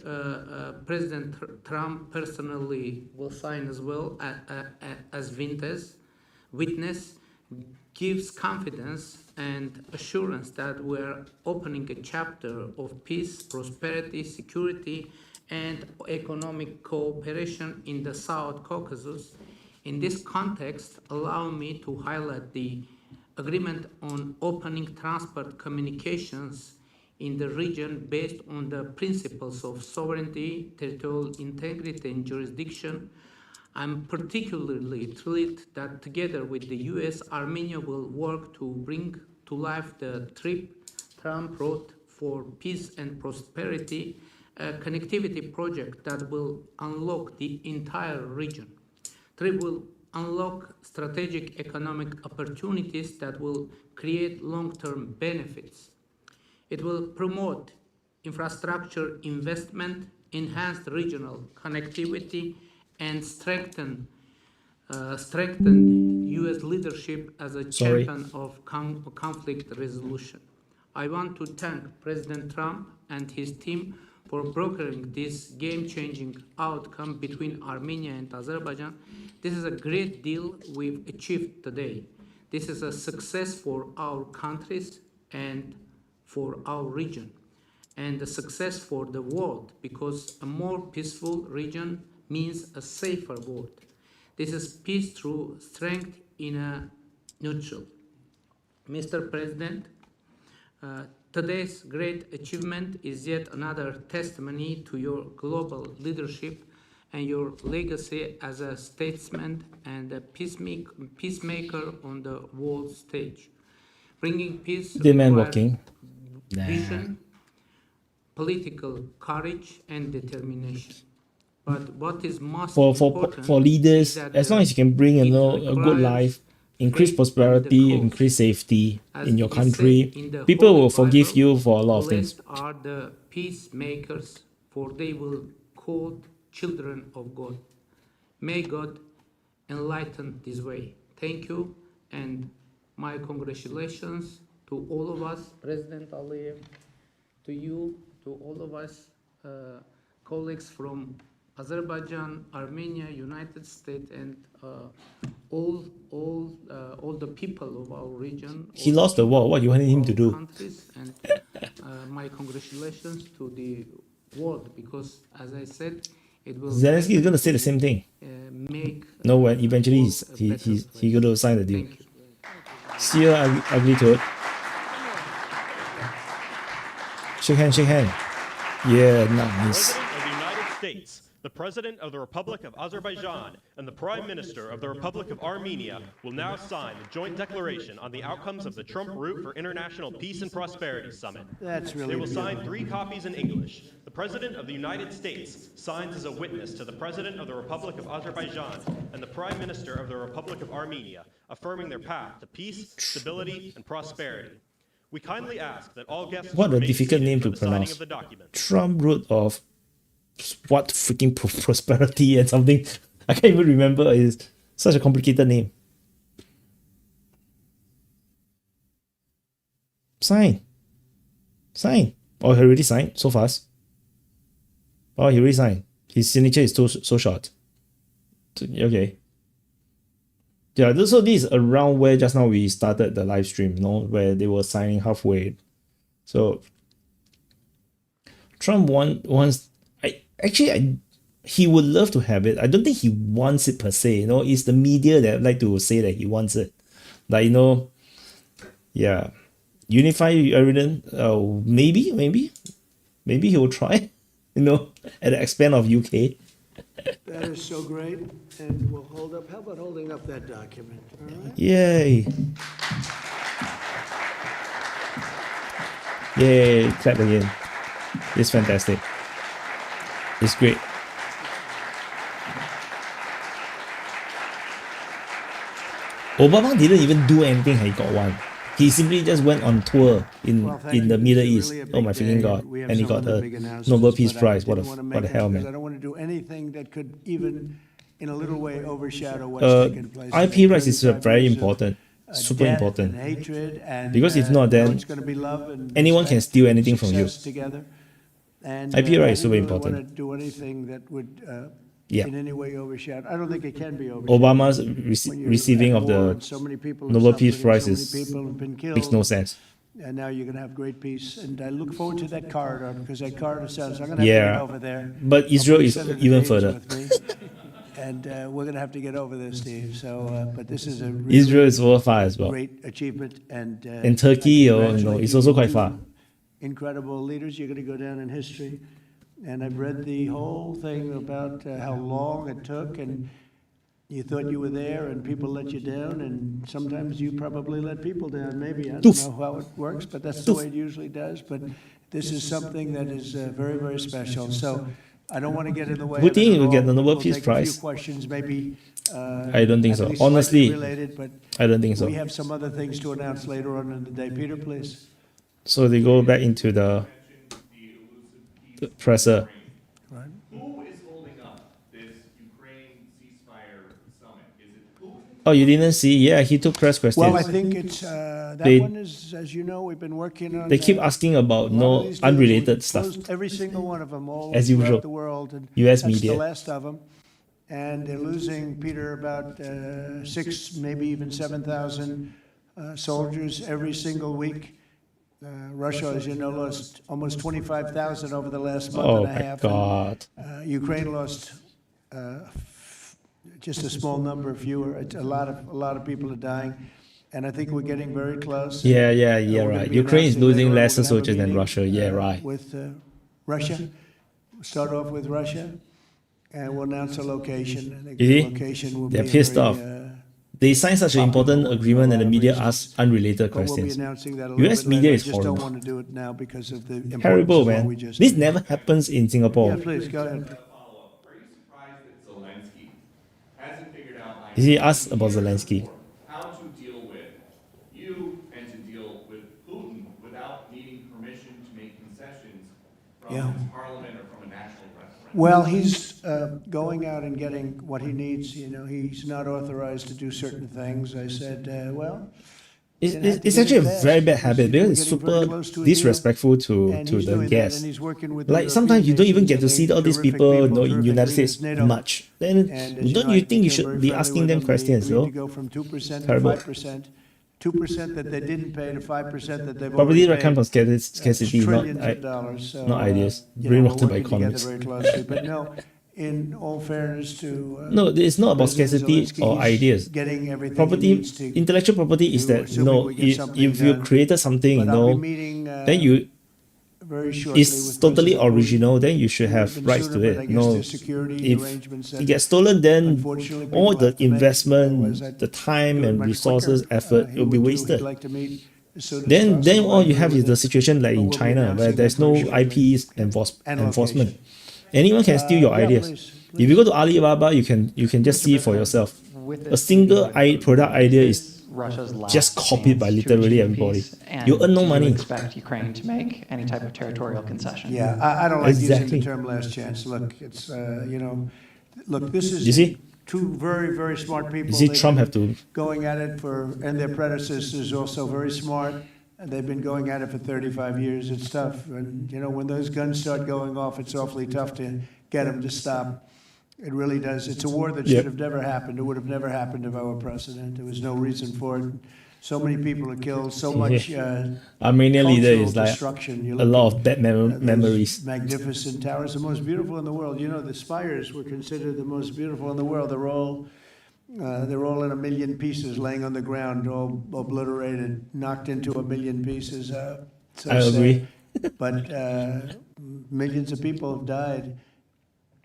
Speaker 7: President Trump personally will sign as well as witness, gives confidence and assurance that we're opening a chapter of peace, prosperity, security, and economic cooperation in the South Caucasus. In this context, allow me to highlight the agreement on opening transport communications in the region based on the principles of sovereignty, territorial integrity, and jurisdiction. I'm particularly thrilled that together with the US, Armenia will work to bring to life the TRIP, Trump Road for Peace and Prosperity, a connectivity project that will unlock the entire region. TRIP will unlock strategic economic opportunities that will create long-term benefits. It will promote infrastructure investment, enhance regional connectivity, and strengthen U.S. leadership as a champion of conflict resolution. I want to thank President Trump and his team for brokering this game-changing outcome between Armenia and Azerbaijan. This is a great deal we've achieved today. This is a success for our countries and for our region, and a success for the world, because a more peaceful region means a safer world. This is peace through strength in a nutshell. Mr. President, today's great achievement is yet another testimony to your global leadership and your legacy as a statesman and a peacemaker on the world stage. Bringing peace
Speaker 2: The man
Speaker 7: requires
Speaker 2: walking.
Speaker 7: vision, political courage, and determination. But what is most important
Speaker 2: For leaders,
Speaker 7: is that
Speaker 2: as long as you can bring a good
Speaker 7: requires
Speaker 2: life, increase
Speaker 7: faith in the
Speaker 2: prosperity,
Speaker 7: cause.
Speaker 2: increase safety
Speaker 7: As
Speaker 2: in your
Speaker 7: it is said
Speaker 2: country,
Speaker 7: in the
Speaker 2: people
Speaker 7: Holy
Speaker 2: will forgive
Speaker 7: Bible,
Speaker 2: you for a lot of things.
Speaker 7: Blessed are the peacemakers, for they will be called children of God. May God enlighten this way. Thank you, and my congratulations to all of us, President Aliyev, to you, to all of us, colleagues from Azerbaijan, Armenia, United States, and all the people of our region.
Speaker 2: He lost the war. What you wanted him to do?
Speaker 7: Countries, and my congratulations to the world, because, as I said, it will.
Speaker 2: Zelensky is going to say the same thing.
Speaker 7: Make
Speaker 2: No, when eventually he's going to sign the deal. See you, ugly toad. Shake hand, shake hand. Yeah, nice.
Speaker 1: President of the United States, the President of the Republic of Azerbaijan, and the Prime Minister of the Republic of Armenia will now sign the joint declaration on the outcomes of the Trump Route for International Peace and Prosperity Summit.
Speaker 3: That's really
Speaker 1: They will
Speaker 3: beautiful.
Speaker 1: sign 3 copies in English. The President of the United States signs as a witness to the President of the Republic of Azerbaijan and the Prime Minister of the Republic of Armenia, affirming their path to peace, stability, and prosperity. We kindly ask that all guests
Speaker 2: What a
Speaker 1: remain
Speaker 2: difficult
Speaker 1: seated
Speaker 2: name
Speaker 1: for
Speaker 2: to
Speaker 1: the signing
Speaker 2: pronounce.
Speaker 1: of the document.
Speaker 2: Trump Road of what freaking prosperity and something. I can't even remember. It's such a complicated name. Sign. Sign. Oh, he already signed so fast. Oh, he already signed. His signature is so short. Okay. Yeah, so this is around where just now we started the live stream, where they were signing halfway. So Trump wants. He would love to have it. I don't think he wants it per se. It's the media that like to say that he wants it. Like yeah, unify Ireland. Maybe he will try. At the expense of UK.
Speaker 3: That is so great, and we'll hold up. How about holding up that document? All right?
Speaker 2: Yay! Yay! Clap again. It's fantastic. It's great. Obama didn't even do anything. He got one. He simply just went on tour in the Middle East. Oh my freaking god! And he got a Nobel Peace Prize. What the hell, man!
Speaker 3: I don't want to do anything that could even, in a little way, overshadow what's taken place.
Speaker 2: IP rights is very important, super important.
Speaker 3: And hatred, and
Speaker 2: because if not, then
Speaker 3: it's going to be love and
Speaker 2: anyone can steal anything from you.
Speaker 3: Together. And
Speaker 2: IP rights is super
Speaker 3: I
Speaker 2: important.
Speaker 3: don't want to do anything that would.
Speaker 2: Yeah.
Speaker 3: In any way overshadowed. I don't think it can be overshadowed.
Speaker 2: Obama's receiving of the Nobel Peace Prize makes no sense.
Speaker 3: And now you're going to have great peace. And I look forward to that corridor, because that corridor sounds, I'm going to have to get over there.
Speaker 2: But Israel is even further.
Speaker 3: And we're going to have to get over there, Steve. So, but this is a really
Speaker 2: Israel is over far as well.
Speaker 3: great achievement.
Speaker 2: And Turkey, it's also quite far.
Speaker 3: Incredible leaders. You're going to go down in history. And I've read the whole thing about how long it took, and you thought you were there, and people let you down, and sometimes you probably let people down. Maybe I don't know how it works, but that's the way it usually does. But this is something that is very, very special. So I don't want to get in the way.
Speaker 2: Putin will get the Nobel Peace Prize.
Speaker 3: A few questions, maybe.
Speaker 2: I don't think so. Honestly,
Speaker 3: related, but
Speaker 2: I don't think so.
Speaker 3: We have some other things to announce later on in the day. Peter, please.
Speaker 2: So they go back into the presser.
Speaker 4: Right. Who is holding up this Ukraine ceasefire summit? Is it Putin?
Speaker 2: Oh, you didn't see? Yeah, he took press questions.
Speaker 3: Well, I think it's that one is, as you know, we've been working on.
Speaker 2: They keep asking about unrelated stuff.
Speaker 3: Every single one of them, all
Speaker 2: as usual.
Speaker 3: throughout the world, and
Speaker 2: U.S.
Speaker 3: that's
Speaker 2: media.
Speaker 3: the last of them, and they're losing, Peter, about 6, maybe even 7,000 soldiers every single week. Russia, as you know, lost almost 25,000 over the last month and a half.
Speaker 2: Oh my God!
Speaker 3: Ukraine lost just a small number, fewer. A lot of people are dying, and I think we're getting very close.
Speaker 2: Yeah, right. Ukraine is losing lesser soldiers than Russia. Yeah, right.
Speaker 3: With Russia, we'll start off with Russia, and we'll announce a location. I think the location will
Speaker 2: They're
Speaker 3: be
Speaker 2: pissed
Speaker 3: very,
Speaker 2: off. They signed such an important agreement and the media asks unrelated
Speaker 3: But we'll
Speaker 2: questions.
Speaker 3: be announcing that a little
Speaker 2: US
Speaker 3: bit
Speaker 2: media
Speaker 3: later.
Speaker 2: is
Speaker 3: I just don't
Speaker 2: horrible.
Speaker 3: want to do it now because of the importance
Speaker 2: Terrible,
Speaker 3: of what
Speaker 2: man.
Speaker 3: we just
Speaker 2: This
Speaker 3: did.
Speaker 2: never happens in Singapore.
Speaker 3: Yeah, please, go ahead.
Speaker 4: Follow-up. Are you surprised that Zelensky hasn't figured out by
Speaker 2: He asked about Zelensky.
Speaker 4: how to deal with you and to deal with Putin without needing permission to make concessions from his parliament or from a national referendum?
Speaker 3: Well, he's going out and getting what he needs. You know, he's not authorized to do certain things. I said, well,
Speaker 2: It's actually a very bad habit because it's super disrespectful to the guests. Like sometimes you don't even get to see all these people in United States much. Then don't you think you should be asking them questions?
Speaker 3: To go from 2% to
Speaker 2: Terrible.
Speaker 3: 5%, 2% that they didn't pay to 5% that they've
Speaker 2: Probably
Speaker 3: already
Speaker 2: come
Speaker 3: paid.
Speaker 2: from scarcity,
Speaker 3: Trillions of dollars. So,
Speaker 2: not ideas.
Speaker 3: you know,
Speaker 2: Brainwashed
Speaker 3: we're
Speaker 2: by
Speaker 3: working together
Speaker 2: economists.
Speaker 3: very closely. But no, in all fairness to
Speaker 2: No, it's not about
Speaker 3: President
Speaker 2: scarcity
Speaker 3: Zelensky,
Speaker 2: or
Speaker 3: he's
Speaker 2: ideas.
Speaker 3: getting everything he
Speaker 2: Property,
Speaker 3: needs to
Speaker 2: intellectual property is
Speaker 3: do,
Speaker 2: that
Speaker 3: assuming we get something
Speaker 2: if you
Speaker 3: done.
Speaker 2: created something,
Speaker 3: But I'll be meeting,
Speaker 2: then you
Speaker 3: very shortly
Speaker 2: it's
Speaker 3: with
Speaker 2: totally
Speaker 3: President Putin.
Speaker 2: original, then you should have
Speaker 3: Even
Speaker 2: rights
Speaker 3: sooner,
Speaker 2: to
Speaker 3: but I
Speaker 2: it.
Speaker 3: guess
Speaker 2: No,
Speaker 3: there's security
Speaker 2: if
Speaker 3: arrangements
Speaker 2: it
Speaker 3: that
Speaker 2: gets stolen, then
Speaker 3: unfortunately people
Speaker 2: all the
Speaker 3: have to make.
Speaker 2: investment,
Speaker 3: Otherwise,
Speaker 2: the time
Speaker 3: do it
Speaker 2: and
Speaker 3: much
Speaker 2: resources,
Speaker 3: quicker.
Speaker 2: effort
Speaker 3: He
Speaker 2: will be
Speaker 3: would too.
Speaker 2: wasted.
Speaker 3: He'd like to meet as soon as
Speaker 2: Then
Speaker 3: possible.
Speaker 2: all
Speaker 3: I
Speaker 2: you have
Speaker 3: agree
Speaker 2: is the
Speaker 3: with
Speaker 2: situation like
Speaker 3: But
Speaker 2: in
Speaker 3: we'll be
Speaker 2: China where
Speaker 3: announcing
Speaker 2: there's
Speaker 3: that
Speaker 2: no
Speaker 3: very shortly.
Speaker 2: IPs
Speaker 3: And
Speaker 2: enforcement.
Speaker 3: location.
Speaker 2: Anyone can steal your
Speaker 3: Yeah,
Speaker 2: ideas.
Speaker 3: please,
Speaker 2: If you go to Alibaba, you can just see for yourself. A single product idea is
Speaker 5: Russia's last
Speaker 2: just copied by
Speaker 5: chance to
Speaker 2: literally
Speaker 5: achieve
Speaker 2: everybody.
Speaker 5: peace? And
Speaker 2: You earn no
Speaker 5: do
Speaker 2: money.
Speaker 5: you expect Ukraine to make any type of territorial concession?
Speaker 3: Yeah, I don't like using
Speaker 2: Exactly.
Speaker 3: the term last chance. Look, it's, look, this is
Speaker 2: You see?
Speaker 3: two very, very smart people.
Speaker 2: You see,
Speaker 3: They've
Speaker 2: Trump
Speaker 3: been
Speaker 2: have to.
Speaker 3: going at it and their predecessors also very smart. And they've been going at it for 35 years. It's tough. And, when those guns start going off, it's awfully tough to get them to stop. It really does. It's a war that should have never happened. It would have never happened if I were president. There was no reason for it. So many people are killed, so much
Speaker 2: Armenian leader
Speaker 3: cultural
Speaker 2: is like
Speaker 3: destruction. You
Speaker 2: a
Speaker 3: look
Speaker 2: lot
Speaker 3: at,
Speaker 2: of bad
Speaker 3: those
Speaker 2: memories.
Speaker 3: Magnificent towers, the most beautiful in the world. The spires were considered the most beautiful in the world. They're all in a million pieces, laying on the ground, all obliterated, knocked into a million pieces. So
Speaker 2: I agree.
Speaker 3: But millions of people have died,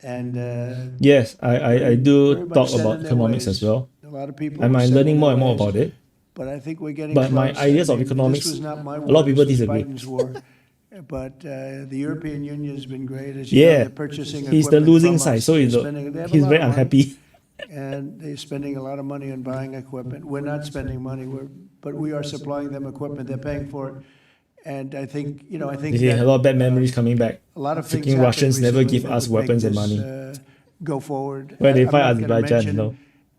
Speaker 3: and
Speaker 2: Yes, I do
Speaker 3: very much
Speaker 2: talk
Speaker 3: set
Speaker 2: about
Speaker 3: in their
Speaker 2: economics
Speaker 3: ways.
Speaker 2: as well.
Speaker 3: A lot of people.
Speaker 2: I'm
Speaker 3: are set
Speaker 2: learning
Speaker 3: in
Speaker 2: more
Speaker 3: their
Speaker 2: and more
Speaker 3: ways.
Speaker 2: about it.
Speaker 3: But I think we're getting
Speaker 2: But
Speaker 3: close.
Speaker 2: my ideas of
Speaker 3: This
Speaker 2: economics,
Speaker 3: was not my
Speaker 2: a
Speaker 3: war,
Speaker 2: lot of people
Speaker 3: this was
Speaker 2: disagree.
Speaker 3: Biden's war. But the European Union has been great. As you know,
Speaker 2: Yeah,
Speaker 3: they're purchasing
Speaker 2: he's the
Speaker 3: equipment
Speaker 2: losing
Speaker 3: from
Speaker 2: side,
Speaker 3: us.
Speaker 2: so
Speaker 3: They're
Speaker 2: he's
Speaker 3: spending- they have a
Speaker 2: he's
Speaker 3: lot
Speaker 2: very
Speaker 3: of money,
Speaker 2: unhappy.
Speaker 3: And they're spending a lot of money on buying equipment. We're not spending money, but we are supplying them equipment. They're paying for it. And I think, I think
Speaker 2: You see,
Speaker 3: that,
Speaker 2: a lot of bad memories coming back.
Speaker 3: a lot of things
Speaker 2: Freaking
Speaker 3: happened
Speaker 2: Russians never
Speaker 3: recently
Speaker 2: give
Speaker 3: that
Speaker 2: us
Speaker 3: would make
Speaker 2: weapons and
Speaker 3: this,
Speaker 2: money.
Speaker 3: Go forward.
Speaker 2: When they
Speaker 3: I'm
Speaker 2: fight
Speaker 3: not gonna
Speaker 2: Azerbaijan,
Speaker 3: mention
Speaker 2: no.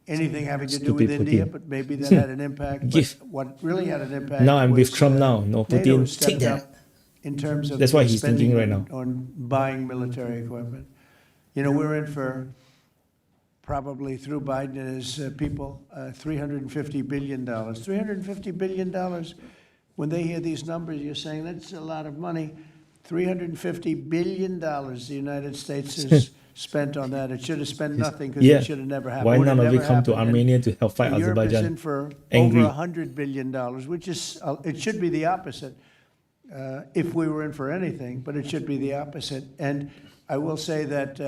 Speaker 3: anything having to do
Speaker 2: Stupid
Speaker 3: with India,
Speaker 2: Putin.
Speaker 3: but maybe that had an impact.
Speaker 2: Give.
Speaker 3: But what really had an impact
Speaker 2: Now I'm with
Speaker 3: was,
Speaker 2: Trump now. No,
Speaker 3: NATO
Speaker 2: Putin,
Speaker 3: stepped
Speaker 2: take that.
Speaker 3: up in terms of
Speaker 2: That's what he's
Speaker 3: spending
Speaker 2: thinking right now.
Speaker 3: on buying military equipment. We're in for probably through Biden and his people, $350 billion. $350 billion. When they hear these numbers, you're saying that's a lot of money. $350 billion the United States has spent on that. It should have spent nothing because
Speaker 2: Yeah.
Speaker 3: it should have never happened.
Speaker 2: Why
Speaker 3: Would have
Speaker 2: none of it
Speaker 3: never
Speaker 2: come to
Speaker 3: happened. And
Speaker 2: Armenia to help fight
Speaker 3: Europe is
Speaker 2: Azerbaijan?
Speaker 3: in for
Speaker 2: Angry.
Speaker 3: over $100 billion, which is, it should be the opposite. If we were in for anything, but it should be the opposite. And I will say that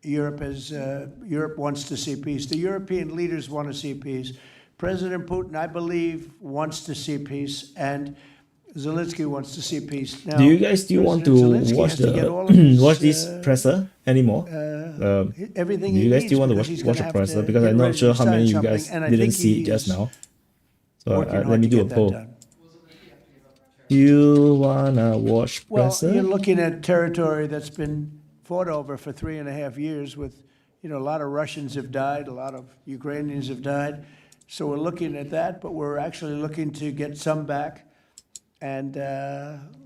Speaker 3: Europe wants to see peace. The European leaders want to see peace. President Putin, I believe, wants to see peace, and Zelensky wants to see peace. Now,
Speaker 2: Do you guys still want to
Speaker 3: President Zelensky
Speaker 2: watch
Speaker 3: has to get all of
Speaker 2: the
Speaker 3: his,
Speaker 2: watch this presser anymore?
Speaker 3: everything
Speaker 2: Do
Speaker 3: he
Speaker 2: you guys
Speaker 3: needs
Speaker 2: still want to
Speaker 3: because he's
Speaker 2: watch
Speaker 3: gonna
Speaker 2: the
Speaker 3: have
Speaker 2: presser?
Speaker 3: to
Speaker 2: Because
Speaker 3: get
Speaker 2: I'm
Speaker 3: ready
Speaker 2: not
Speaker 3: to
Speaker 2: sure how many of
Speaker 3: sign
Speaker 2: you guys
Speaker 3: something, and I
Speaker 2: didn't
Speaker 3: think
Speaker 2: see
Speaker 3: he
Speaker 2: it just
Speaker 3: is
Speaker 2: now. So
Speaker 3: working hard
Speaker 2: let me
Speaker 3: to
Speaker 2: do a
Speaker 3: get that
Speaker 2: poll.
Speaker 3: done.
Speaker 2: Do you wanna watch
Speaker 3: Well,
Speaker 2: presser?
Speaker 3: you're looking at territory that's been fought over for 3.5 years with, a lot of Russians have died, a lot of Ukrainians have died. So we're looking at that, but we're actually looking to get some back and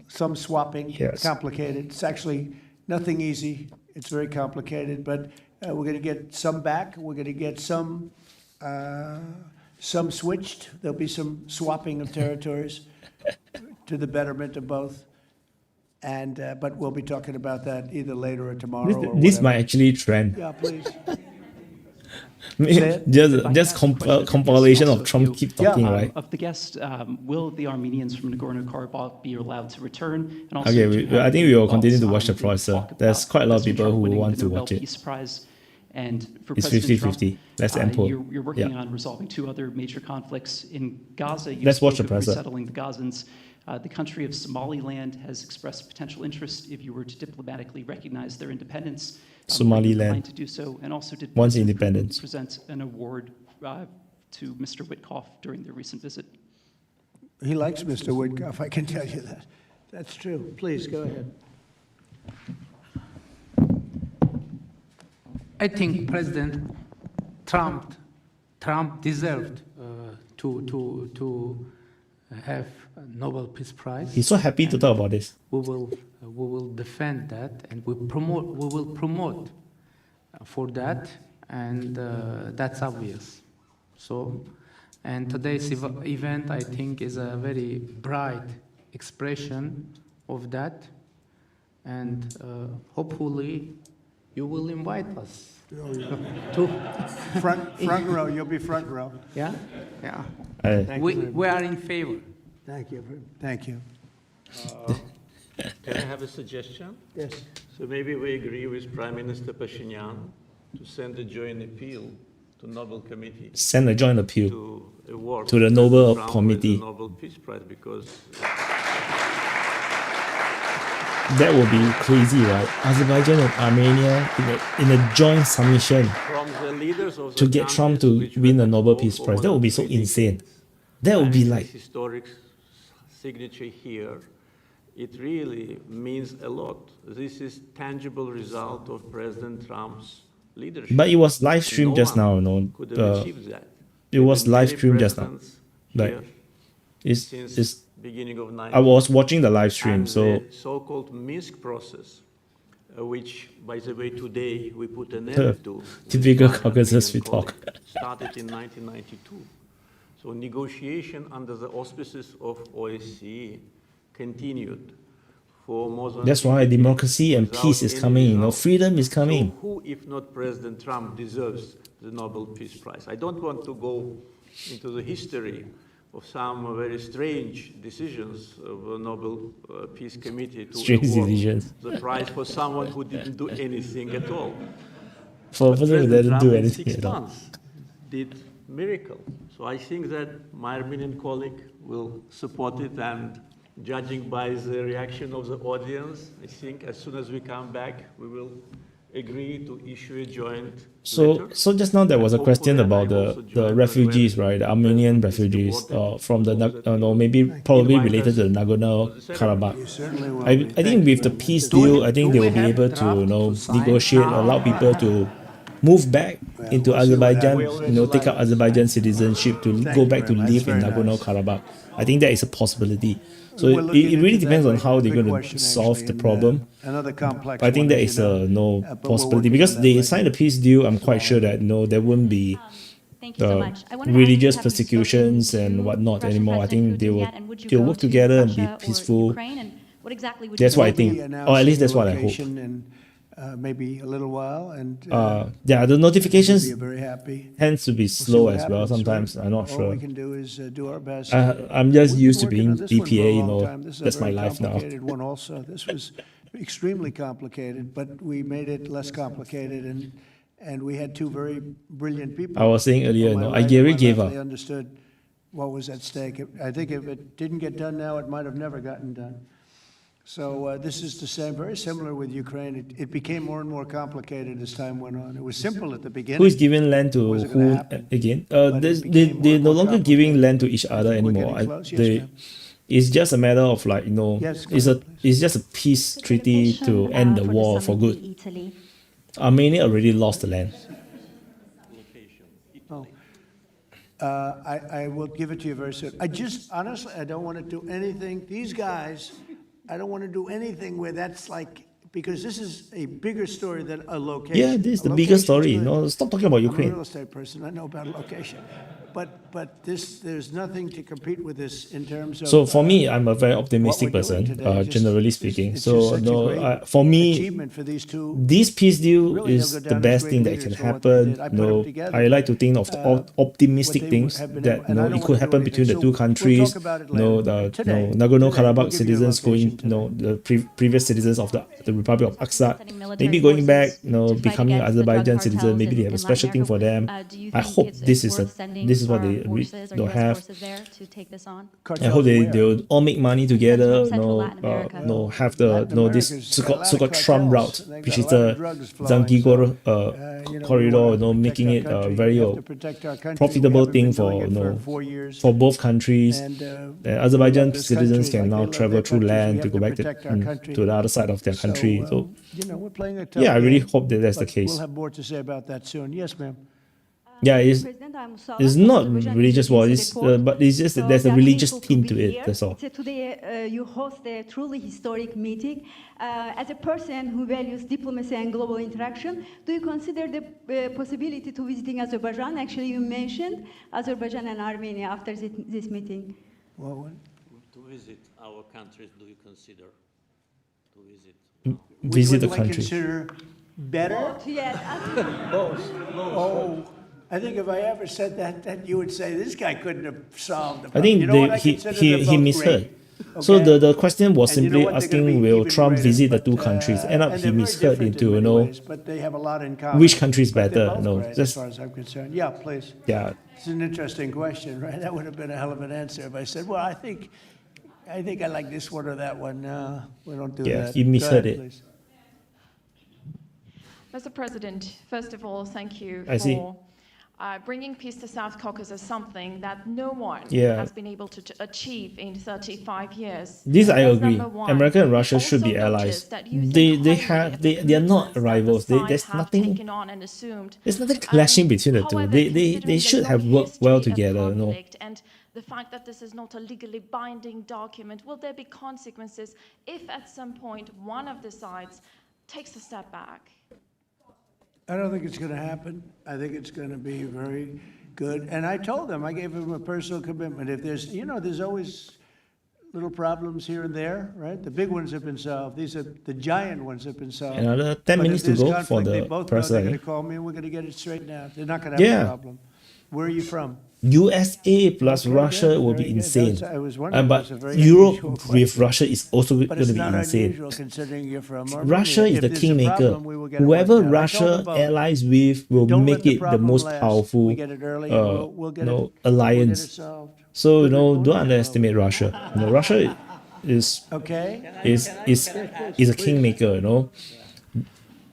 Speaker 3: some swapping.
Speaker 2: Yes.
Speaker 3: Complicated. It's actually nothing easy. It's very complicated, but we're going to get some back. We're going to get some switched. There'll be some swapping of territories to the betterment of both. And but we'll be talking about that either later or tomorrow.
Speaker 2: This,
Speaker 3: or
Speaker 2: this
Speaker 3: whatever.
Speaker 2: might actually trend.
Speaker 3: Yeah, please.
Speaker 2: just compilation of Trump keep talking, right?
Speaker 6: Of the guests, will the Armenians from Nagorno-Karabakh be allowed to return? And also,
Speaker 2: Okay,
Speaker 6: do you
Speaker 2: I
Speaker 6: have
Speaker 2: think
Speaker 6: any
Speaker 2: we will continue
Speaker 6: thoughts
Speaker 2: to watch
Speaker 6: on
Speaker 2: the process.
Speaker 6: talk
Speaker 2: There's
Speaker 6: about
Speaker 2: quite a lot of
Speaker 6: President
Speaker 2: people
Speaker 6: Trump
Speaker 2: who
Speaker 6: winning
Speaker 2: want
Speaker 6: the
Speaker 2: to
Speaker 6: Nobel
Speaker 2: watch it.
Speaker 6: Peace Prize? And for
Speaker 2: It's
Speaker 6: President
Speaker 2: 50-50. That's the
Speaker 6: Trump,
Speaker 2: poll.
Speaker 6: you're working
Speaker 2: Yeah.
Speaker 6: on resolving two other major conflicts in Gaza. You
Speaker 2: Let's watch
Speaker 6: spoke
Speaker 2: the
Speaker 6: of
Speaker 2: presser.
Speaker 6: resettling the Gazans. The country of Somaliland has expressed potential interest if you were to diplomatically recognize their independence. Are you
Speaker 2: Somaliland.
Speaker 6: inclined to do so? And also, did
Speaker 2: Wants
Speaker 6: President Putin
Speaker 2: independence.
Speaker 6: present an award to Mr. Witkoff during their recent visit?
Speaker 3: He likes Mr. Witkoff, I can tell you that. That's true. Please, go ahead.
Speaker 7: I think President Trump deserved to have a Nobel Peace Prize.
Speaker 2: He's so happy to talk about this.
Speaker 7: We will defend that, and we will promote for that, and that's obvious. So, and today's event, I think, is a very bright expression of that, and hopefully you will invite us to
Speaker 3: Front row, you'll be front row.
Speaker 7: yeah.
Speaker 3: Thank you very
Speaker 7: We are in favor.
Speaker 3: Thank you. Thank you.
Speaker 8: Can I have a suggestion?
Speaker 3: Yes.
Speaker 8: So maybe we agree with Prime Minister Pashinyan to send a joint appeal to Nobel Committee
Speaker 2: Send a joint appeal
Speaker 8: to award
Speaker 2: to the Nobel
Speaker 8: Trump with
Speaker 2: Committee.
Speaker 8: the Nobel Peace Prize because
Speaker 2: That would be crazy, right? Azerbaijan and Armenia in a joint submission.
Speaker 8: from the leaders of the
Speaker 2: to get Trump
Speaker 8: countries
Speaker 2: to
Speaker 8: which
Speaker 2: win
Speaker 8: were
Speaker 2: the Nobel
Speaker 8: involved
Speaker 2: Peace
Speaker 8: for
Speaker 2: Prize.
Speaker 8: more
Speaker 2: That would
Speaker 8: than
Speaker 2: be so
Speaker 8: 3
Speaker 2: insane.
Speaker 8: decades.
Speaker 2: That would be
Speaker 8: Having
Speaker 2: like,
Speaker 8: this historic signature here, it really means a lot. This is tangible result of President Trump's leadership.
Speaker 2: but it was live streamed
Speaker 8: No
Speaker 2: just now,
Speaker 8: one could have achieved that.
Speaker 2: it
Speaker 8: There
Speaker 2: was
Speaker 8: have been
Speaker 2: live
Speaker 8: many
Speaker 2: streamed just now.
Speaker 8: presidents
Speaker 2: Like,
Speaker 8: here
Speaker 2: it's
Speaker 8: since beginning of 90s.
Speaker 2: I was watching the live stream,
Speaker 8: And
Speaker 2: so
Speaker 8: the so-called Minsk process, which, by the way, today we put an end to. with
Speaker 2: typical
Speaker 8: my
Speaker 2: Caucasus
Speaker 8: Armenian
Speaker 2: we talk.
Speaker 8: colleague, started in 1992. So negotiation under the auspices of OSCE continued for more than
Speaker 2: that's
Speaker 8: 2
Speaker 2: why
Speaker 8: decades
Speaker 2: democracy and
Speaker 8: without
Speaker 2: peace is
Speaker 8: any
Speaker 2: coming,
Speaker 8: result.
Speaker 2: freedom is coming.
Speaker 8: So who, if not President Trump, deserves the Nobel Peace Prize? I don't want to go into the history of some very strange decisions of the Nobel Peace Committee to
Speaker 2: Strange
Speaker 8: award
Speaker 2: decisions.
Speaker 8: the prize for someone who didn't do anything at all.
Speaker 2: For a
Speaker 8: But
Speaker 2: person who
Speaker 8: President
Speaker 2: doesn't
Speaker 8: Trump
Speaker 2: do
Speaker 8: in
Speaker 2: anything
Speaker 8: 6
Speaker 2: at all.
Speaker 8: months did miracle. So I think that my Armenian colleague will support it, and judging by the reaction of the audience, I think as soon as we come back, we will agree to issue a joint letter.
Speaker 2: So just now there was a
Speaker 8: And
Speaker 2: question
Speaker 8: hopefully
Speaker 2: about
Speaker 8: I also
Speaker 2: the
Speaker 8: join
Speaker 2: refugees,
Speaker 8: when
Speaker 2: right? The Armenian
Speaker 8: President is
Speaker 2: refugees
Speaker 8: deported.
Speaker 2: from the
Speaker 8: Hope that
Speaker 2: no,
Speaker 8: he
Speaker 2: maybe
Speaker 8: will
Speaker 2: probably
Speaker 8: invite
Speaker 2: related
Speaker 8: us
Speaker 2: to the
Speaker 8: to the
Speaker 2: Nagorno-Karabakh.
Speaker 8: ceremony.
Speaker 3: Certainly will
Speaker 2: I
Speaker 3: be.
Speaker 2: think
Speaker 3: Thank
Speaker 2: with
Speaker 3: you
Speaker 2: the
Speaker 3: very much.
Speaker 2: peace deal, I think they will be able to negotiate, allow people to move back into
Speaker 3: we'll see what
Speaker 2: Azerbaijan,
Speaker 3: happens.
Speaker 2: take up Azerbaijan citizenship to
Speaker 3: Thank
Speaker 2: go
Speaker 3: you
Speaker 2: back to
Speaker 3: very much.
Speaker 2: live in
Speaker 3: Very nice.
Speaker 2: Nagorno-Karabakh. I think that is a possibility. So
Speaker 3: We'll
Speaker 2: it,
Speaker 3: look
Speaker 2: it
Speaker 3: into
Speaker 2: really
Speaker 3: that,
Speaker 2: depends on
Speaker 3: but
Speaker 2: how they're
Speaker 3: good
Speaker 2: going to
Speaker 3: question,
Speaker 2: solve
Speaker 3: actually,
Speaker 2: the
Speaker 3: and,
Speaker 2: problem.
Speaker 3: another complex
Speaker 2: But I think
Speaker 3: one,
Speaker 2: there
Speaker 3: as
Speaker 2: is
Speaker 3: you know.
Speaker 2: no
Speaker 3: But we're
Speaker 2: possibility
Speaker 3: working
Speaker 2: because
Speaker 3: on that
Speaker 2: they
Speaker 3: right
Speaker 2: signed
Speaker 3: now.
Speaker 2: a peace deal. I'm quite sure that no, there wouldn't be
Speaker 9: Thank you so
Speaker 2: the
Speaker 9: much. I wanted to ask you,
Speaker 2: religious
Speaker 9: have you
Speaker 2: persecutions
Speaker 9: spoken
Speaker 2: and
Speaker 9: to
Speaker 2: whatnot
Speaker 9: Russian
Speaker 2: anymore. I
Speaker 9: President
Speaker 2: think they
Speaker 9: Putin
Speaker 2: will
Speaker 9: yet? And would you
Speaker 2: they'll
Speaker 9: go
Speaker 2: work
Speaker 9: to
Speaker 2: together and be
Speaker 9: Russia or
Speaker 2: peaceful.
Speaker 9: Ukraine? And what exactly would
Speaker 2: That's
Speaker 9: you
Speaker 2: what I
Speaker 9: do?
Speaker 2: think.
Speaker 3: We'll be
Speaker 2: Or at least
Speaker 3: announcing
Speaker 2: that's
Speaker 3: the
Speaker 2: what I hope.
Speaker 3: location in maybe a little while, and
Speaker 2: Yeah, the notifications
Speaker 3: we'll be very happy.
Speaker 2: tends to be
Speaker 3: We'll see
Speaker 2: slow
Speaker 3: what
Speaker 2: as well.
Speaker 3: happens.
Speaker 2: Sometimes I'm not
Speaker 3: All
Speaker 2: sure.
Speaker 3: we can do is do our best.
Speaker 2: I'm just
Speaker 3: We've been
Speaker 2: used to
Speaker 3: working
Speaker 2: being
Speaker 3: on this one for a
Speaker 2: EPA,
Speaker 3: long time. This is a
Speaker 2: that's my
Speaker 3: very
Speaker 2: life now.
Speaker 3: complicated one also. This was extremely complicated, but we made it less complicated, and we had two very brilliant people.
Speaker 2: I was saying earlier,
Speaker 3: On my
Speaker 2: I
Speaker 3: right and
Speaker 2: Gary
Speaker 3: my
Speaker 2: gave
Speaker 3: left,
Speaker 2: up.
Speaker 3: They understood what was at stake. I think if it didn't get done now, it might have never gotten done. So this is the same, very similar with Ukraine. It became more and more complicated as time went on. It was simple at the beginning.
Speaker 2: Who is giving land to
Speaker 3: Was it gonna
Speaker 2: who
Speaker 3: happen?
Speaker 2: again?
Speaker 3: But
Speaker 2: They're
Speaker 3: it became more and
Speaker 2: no
Speaker 3: more
Speaker 2: longer giving
Speaker 3: complicated.
Speaker 2: land to each other
Speaker 3: We're
Speaker 2: anymore.
Speaker 3: getting close. Yes,
Speaker 2: They,
Speaker 3: ma'am.
Speaker 2: it's just a matter of like
Speaker 3: Yes,
Speaker 2: it's
Speaker 3: go ahead,
Speaker 2: it's just a peace treaty to end the war for good.
Speaker 10: Italy.
Speaker 2: Armenia already lost the land.
Speaker 3: Oh. I will give it to you very soon. I just, honestly, I don't want to do anything, these guys, I don't want to do anything where that's like, because this is a bigger story than a location.
Speaker 2: Yeah, this is
Speaker 3: A
Speaker 2: the biggest story.
Speaker 3: location's good.
Speaker 2: Stop talking about
Speaker 3: I'm a
Speaker 2: Ukraine.
Speaker 3: real estate person, I know about location. But there's nothing to compete with this in terms of.
Speaker 2: So for me, I'm a very optimistic
Speaker 3: what we're doing
Speaker 2: person,
Speaker 3: today.
Speaker 2: generally speaking.
Speaker 3: It's
Speaker 2: So
Speaker 3: just such a
Speaker 2: no,
Speaker 3: great
Speaker 2: for me,
Speaker 3: achievement for these two.
Speaker 2: this peace deal
Speaker 3: Really,
Speaker 2: is
Speaker 3: they'll go
Speaker 2: the
Speaker 3: down as
Speaker 2: best
Speaker 3: great
Speaker 2: thing that
Speaker 3: leaders
Speaker 2: can
Speaker 3: for what they
Speaker 2: happen.
Speaker 3: did. I put them together.
Speaker 2: I like to think of the optimistic
Speaker 3: what they
Speaker 2: things
Speaker 3: have been
Speaker 2: that
Speaker 3: able- and I don't
Speaker 2: it
Speaker 3: wanna
Speaker 2: could
Speaker 3: do
Speaker 2: happen
Speaker 3: anything.
Speaker 2: between the
Speaker 3: So
Speaker 2: two
Speaker 3: we'll
Speaker 2: countries.
Speaker 3: talk about it later. Today. We'll
Speaker 2: Nagorno-Karabakh
Speaker 3: give you a
Speaker 2: citizens going,
Speaker 3: location
Speaker 2: the previous citizens of the Republic of Aksat,
Speaker 9: Sending military
Speaker 2: maybe going back,
Speaker 9: forces to fight
Speaker 2: becoming
Speaker 9: against the drug
Speaker 2: Azerbaijan citizen.
Speaker 9: cartels
Speaker 2: Maybe they have a
Speaker 9: in
Speaker 2: special
Speaker 9: Latin
Speaker 2: thing for them.
Speaker 9: Do you
Speaker 2: I
Speaker 9: think
Speaker 2: hope
Speaker 9: it's
Speaker 2: this is
Speaker 9: worth sending
Speaker 2: this is what
Speaker 9: our
Speaker 2: they
Speaker 9: forces or
Speaker 2: they'll
Speaker 9: US
Speaker 2: have.
Speaker 9: forces there to take this on?
Speaker 2: I hope they'll all make money together.
Speaker 9: Central Latin America.
Speaker 2: Have the this so-called Trump route, which is the Zangigo corridor. Making it a very profitable thing for both countries. And Azerbaijan citizens can now travel through land to go back to the other side of their country. So
Speaker 3: We're playing a tough
Speaker 2: yeah, I really
Speaker 3: game,
Speaker 2: hope that that's the
Speaker 3: but
Speaker 2: case.
Speaker 3: We'll have more to say about that soon. Yes, ma'am.
Speaker 2: Yeah, it's not religious war,
Speaker 10: Report.
Speaker 2: but it's just that
Speaker 10: So
Speaker 2: there's a
Speaker 10: we are
Speaker 2: religious
Speaker 10: grateful
Speaker 2: theme
Speaker 10: be
Speaker 2: to it.
Speaker 10: here.
Speaker 2: That's all.
Speaker 10: So today you host a truly historic meeting. As a person who values diplomacy and global interaction, do you consider the possibility to visiting Azerbaijan? Actually, you mentioned Azerbaijan and Armenia after this meeting.
Speaker 3: Well,
Speaker 8: To visit our countries, do you consider to visit?
Speaker 2: Visit the
Speaker 3: Which one do I
Speaker 2: country.
Speaker 3: consider better?
Speaker 10: Yes.
Speaker 3: Oh, I think if I ever said that you would say, this guy couldn't have solved the problem.
Speaker 2: I think
Speaker 3: You know what? I
Speaker 2: he
Speaker 3: consider
Speaker 2: he
Speaker 3: them
Speaker 2: he
Speaker 3: both
Speaker 2: misheard.
Speaker 3: great,
Speaker 2: So
Speaker 3: okay?
Speaker 2: the question was
Speaker 3: And you know
Speaker 2: simply
Speaker 3: what? They're gonna
Speaker 2: asking,
Speaker 3: be
Speaker 2: will
Speaker 3: even
Speaker 2: Trump
Speaker 3: greater,
Speaker 2: visit the
Speaker 3: but,
Speaker 2: two countries? End up
Speaker 3: and
Speaker 2: he
Speaker 3: they're very
Speaker 2: misheard
Speaker 3: different
Speaker 2: into
Speaker 3: in many ways, but they have a lot in common.
Speaker 2: which country is
Speaker 3: But they're
Speaker 2: better.
Speaker 3: both
Speaker 2: No,
Speaker 3: great, as
Speaker 2: just
Speaker 3: far as I'm concerned. Yeah, please.
Speaker 2: yeah.
Speaker 3: It's an interesting question, right? That would have been a hell of an answer if I said, well, I think I like this one or that one. No, we don't do
Speaker 2: Yeah,
Speaker 3: that.
Speaker 2: he
Speaker 3: Go
Speaker 2: misheard
Speaker 3: ahead,
Speaker 2: it.
Speaker 3: please.
Speaker 11: Mr. President, first of all, thank you
Speaker 2: I see.
Speaker 11: for bringing peace to South Caucasus, something that no one
Speaker 2: Yeah.
Speaker 11: has been able to achieve in 35 years.
Speaker 2: This I
Speaker 11: That's
Speaker 2: agree.
Speaker 11: number one.
Speaker 2: America and
Speaker 11: We
Speaker 2: Russia should
Speaker 11: also
Speaker 2: be allies.
Speaker 11: noticed that you
Speaker 2: They
Speaker 11: think highly
Speaker 2: have
Speaker 11: of the
Speaker 2: they are not
Speaker 11: commitments that the
Speaker 2: rivals.
Speaker 11: sides
Speaker 2: There's
Speaker 11: have
Speaker 2: nothing.
Speaker 11: taken on and assumed.
Speaker 2: There's nothing clashing between the two.
Speaker 11: However,
Speaker 2: They
Speaker 11: considering
Speaker 2: should
Speaker 11: the
Speaker 2: have
Speaker 11: long
Speaker 2: worked well
Speaker 11: history of
Speaker 2: together. No.
Speaker 11: conflict and the fact that this is not a legally binding document, will there be consequences if at some point one of the sides takes a step back?
Speaker 3: I don't think it's going to happen. I think it's going to be very good. And I told them, I gave them a personal commitment. If there's, there's always little problems here and there, right? The big ones have been solved. These are the giant ones have been solved.
Speaker 2: Another 10
Speaker 3: But
Speaker 2: minutes
Speaker 3: if
Speaker 2: to
Speaker 3: there's
Speaker 2: go for
Speaker 3: conflict, they
Speaker 2: the
Speaker 3: both know they're
Speaker 2: president.
Speaker 3: going to call me and we're going to get it straightened out. They're not going to have
Speaker 2: Yeah.
Speaker 3: a problem. Where are you from?
Speaker 2: USA plus
Speaker 3: Okay,
Speaker 2: Russia
Speaker 3: good,
Speaker 2: will
Speaker 3: very
Speaker 2: be
Speaker 3: good.
Speaker 2: insane.
Speaker 3: I was wondering,
Speaker 2: But
Speaker 3: that's a very
Speaker 2: Europe
Speaker 3: unusual
Speaker 2: with
Speaker 3: question.
Speaker 2: Russia is also
Speaker 3: But
Speaker 2: going to
Speaker 3: it's
Speaker 2: be
Speaker 3: not
Speaker 2: insane.
Speaker 3: unusual considering you're from Armenia.
Speaker 2: Russia is
Speaker 3: If
Speaker 2: the
Speaker 3: there's a
Speaker 2: kingmaker.
Speaker 3: problem, we will get it
Speaker 2: Whoever
Speaker 3: worked out. I told
Speaker 2: Russia
Speaker 3: them both.
Speaker 2: allies with will
Speaker 3: Don't
Speaker 2: make
Speaker 3: let the
Speaker 2: it the
Speaker 3: problem
Speaker 2: most
Speaker 3: last.
Speaker 2: powerful
Speaker 3: We get it early and we'll get it- we'll get it
Speaker 2: alliance.
Speaker 3: solved.
Speaker 2: So don't underestimate Russia. Russia is
Speaker 3: Okay?
Speaker 2: is a kingmaker.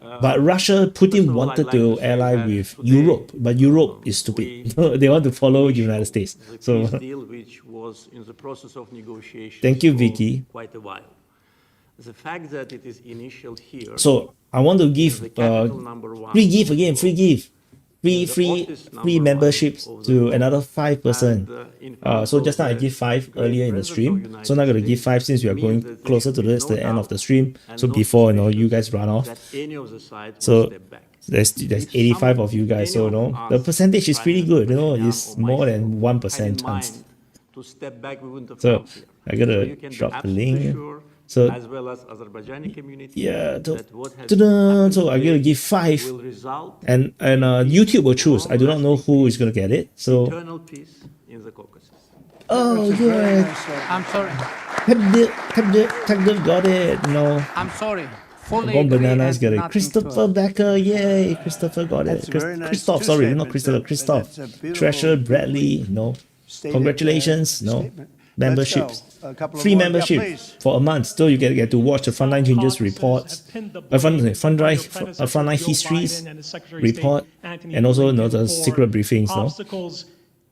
Speaker 2: But Russia, Putin wanted to ally with Europe, but Europe is stupid. They want to follow the United States.
Speaker 8: The
Speaker 2: So
Speaker 8: peace deal, which was in the process of negotiation
Speaker 2: thank you,
Speaker 8: for
Speaker 2: Vicky.
Speaker 8: quite a while. The fact that it is initial here.
Speaker 2: So I want to give
Speaker 8: the capital number one.
Speaker 2: free give again, free give,
Speaker 8: The
Speaker 2: free
Speaker 8: office number
Speaker 2: memberships
Speaker 8: one of
Speaker 2: to
Speaker 8: the
Speaker 2: another 5%.
Speaker 8: And, in front
Speaker 2: So
Speaker 8: of
Speaker 2: just now I
Speaker 8: the
Speaker 2: give 5
Speaker 8: great
Speaker 2: earlier in the
Speaker 8: president of
Speaker 2: stream.
Speaker 8: United
Speaker 2: So now I'm gonna give
Speaker 8: States
Speaker 2: 5 since we are
Speaker 8: means
Speaker 2: going
Speaker 8: that there
Speaker 2: closer
Speaker 8: should
Speaker 2: to
Speaker 8: be
Speaker 2: this,
Speaker 8: no
Speaker 2: the end of
Speaker 8: doubt
Speaker 2: the stream.
Speaker 8: and
Speaker 2: So
Speaker 8: no
Speaker 2: before
Speaker 8: suspicion
Speaker 2: you guys run off.
Speaker 8: that any of the sides will
Speaker 2: So
Speaker 8: step back.
Speaker 2: there's 85 of you guys. So the percentage is pretty good. It's more than 1% chance.
Speaker 8: To step back, we wouldn't have
Speaker 2: So
Speaker 8: come here.
Speaker 2: I gotta
Speaker 8: you can be
Speaker 2: drop the
Speaker 8: absolutely
Speaker 2: link.
Speaker 8: sure,
Speaker 2: So
Speaker 8: as well as Azerbaijani community,
Speaker 2: yeah,
Speaker 8: that what has
Speaker 2: ta-da,
Speaker 8: happened
Speaker 2: so I'm gonna
Speaker 8: today
Speaker 2: give 5,
Speaker 8: will result
Speaker 2: and YouTube will choose. I do not know who is gonna get it. So
Speaker 8: eternal peace in the Caucasus.
Speaker 2: oh yeah,
Speaker 7: I'm sorry.
Speaker 2: Tagdev got it. No.
Speaker 7: I'm sorry. Fully
Speaker 2: Gone
Speaker 7: agree
Speaker 2: Bananas
Speaker 7: and
Speaker 2: got it.
Speaker 7: nothing
Speaker 2: Christopher
Speaker 7: to add.
Speaker 2: Becker, yay! Christopher got it.
Speaker 3: That's very nice.
Speaker 2: Christoph,
Speaker 3: Two
Speaker 2: sorry, not
Speaker 3: statements,
Speaker 2: Christopher.
Speaker 3: but
Speaker 2: Christoph.
Speaker 3: that's a beautiful,
Speaker 2: Treasure Bradley, no.
Speaker 3: stated,
Speaker 2: Congratulations, no.
Speaker 3: statement.
Speaker 2: Memberships.
Speaker 3: Let's go. A couple of
Speaker 2: Free
Speaker 3: more. Yeah,
Speaker 2: membership
Speaker 3: please.
Speaker 2: for a month. Still, you get to watch the Frontline Changes
Speaker 12: Caucasus
Speaker 2: reports,
Speaker 12: have pinned the blame
Speaker 2: Frontline
Speaker 12: Joe
Speaker 2: Histories
Speaker 12: Biden and his Secretary of State,
Speaker 2: report,
Speaker 12: Antony
Speaker 2: and also
Speaker 12: Blinken,
Speaker 2: the
Speaker 12: for
Speaker 2: secret briefings. No.
Speaker 12: obstacles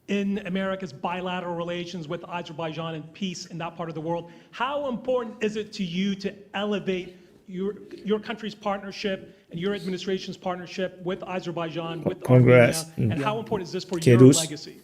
Speaker 12: in America's bilateral relations with Azerbaijan and peace in that part of the world. How important is it to you to elevate your country's partnership and your administration's partnership with Azerbaijan, with
Speaker 2: Congrats.
Speaker 12: Armenia, and how important is this for your
Speaker 2: Kedus.
Speaker 12: legacy?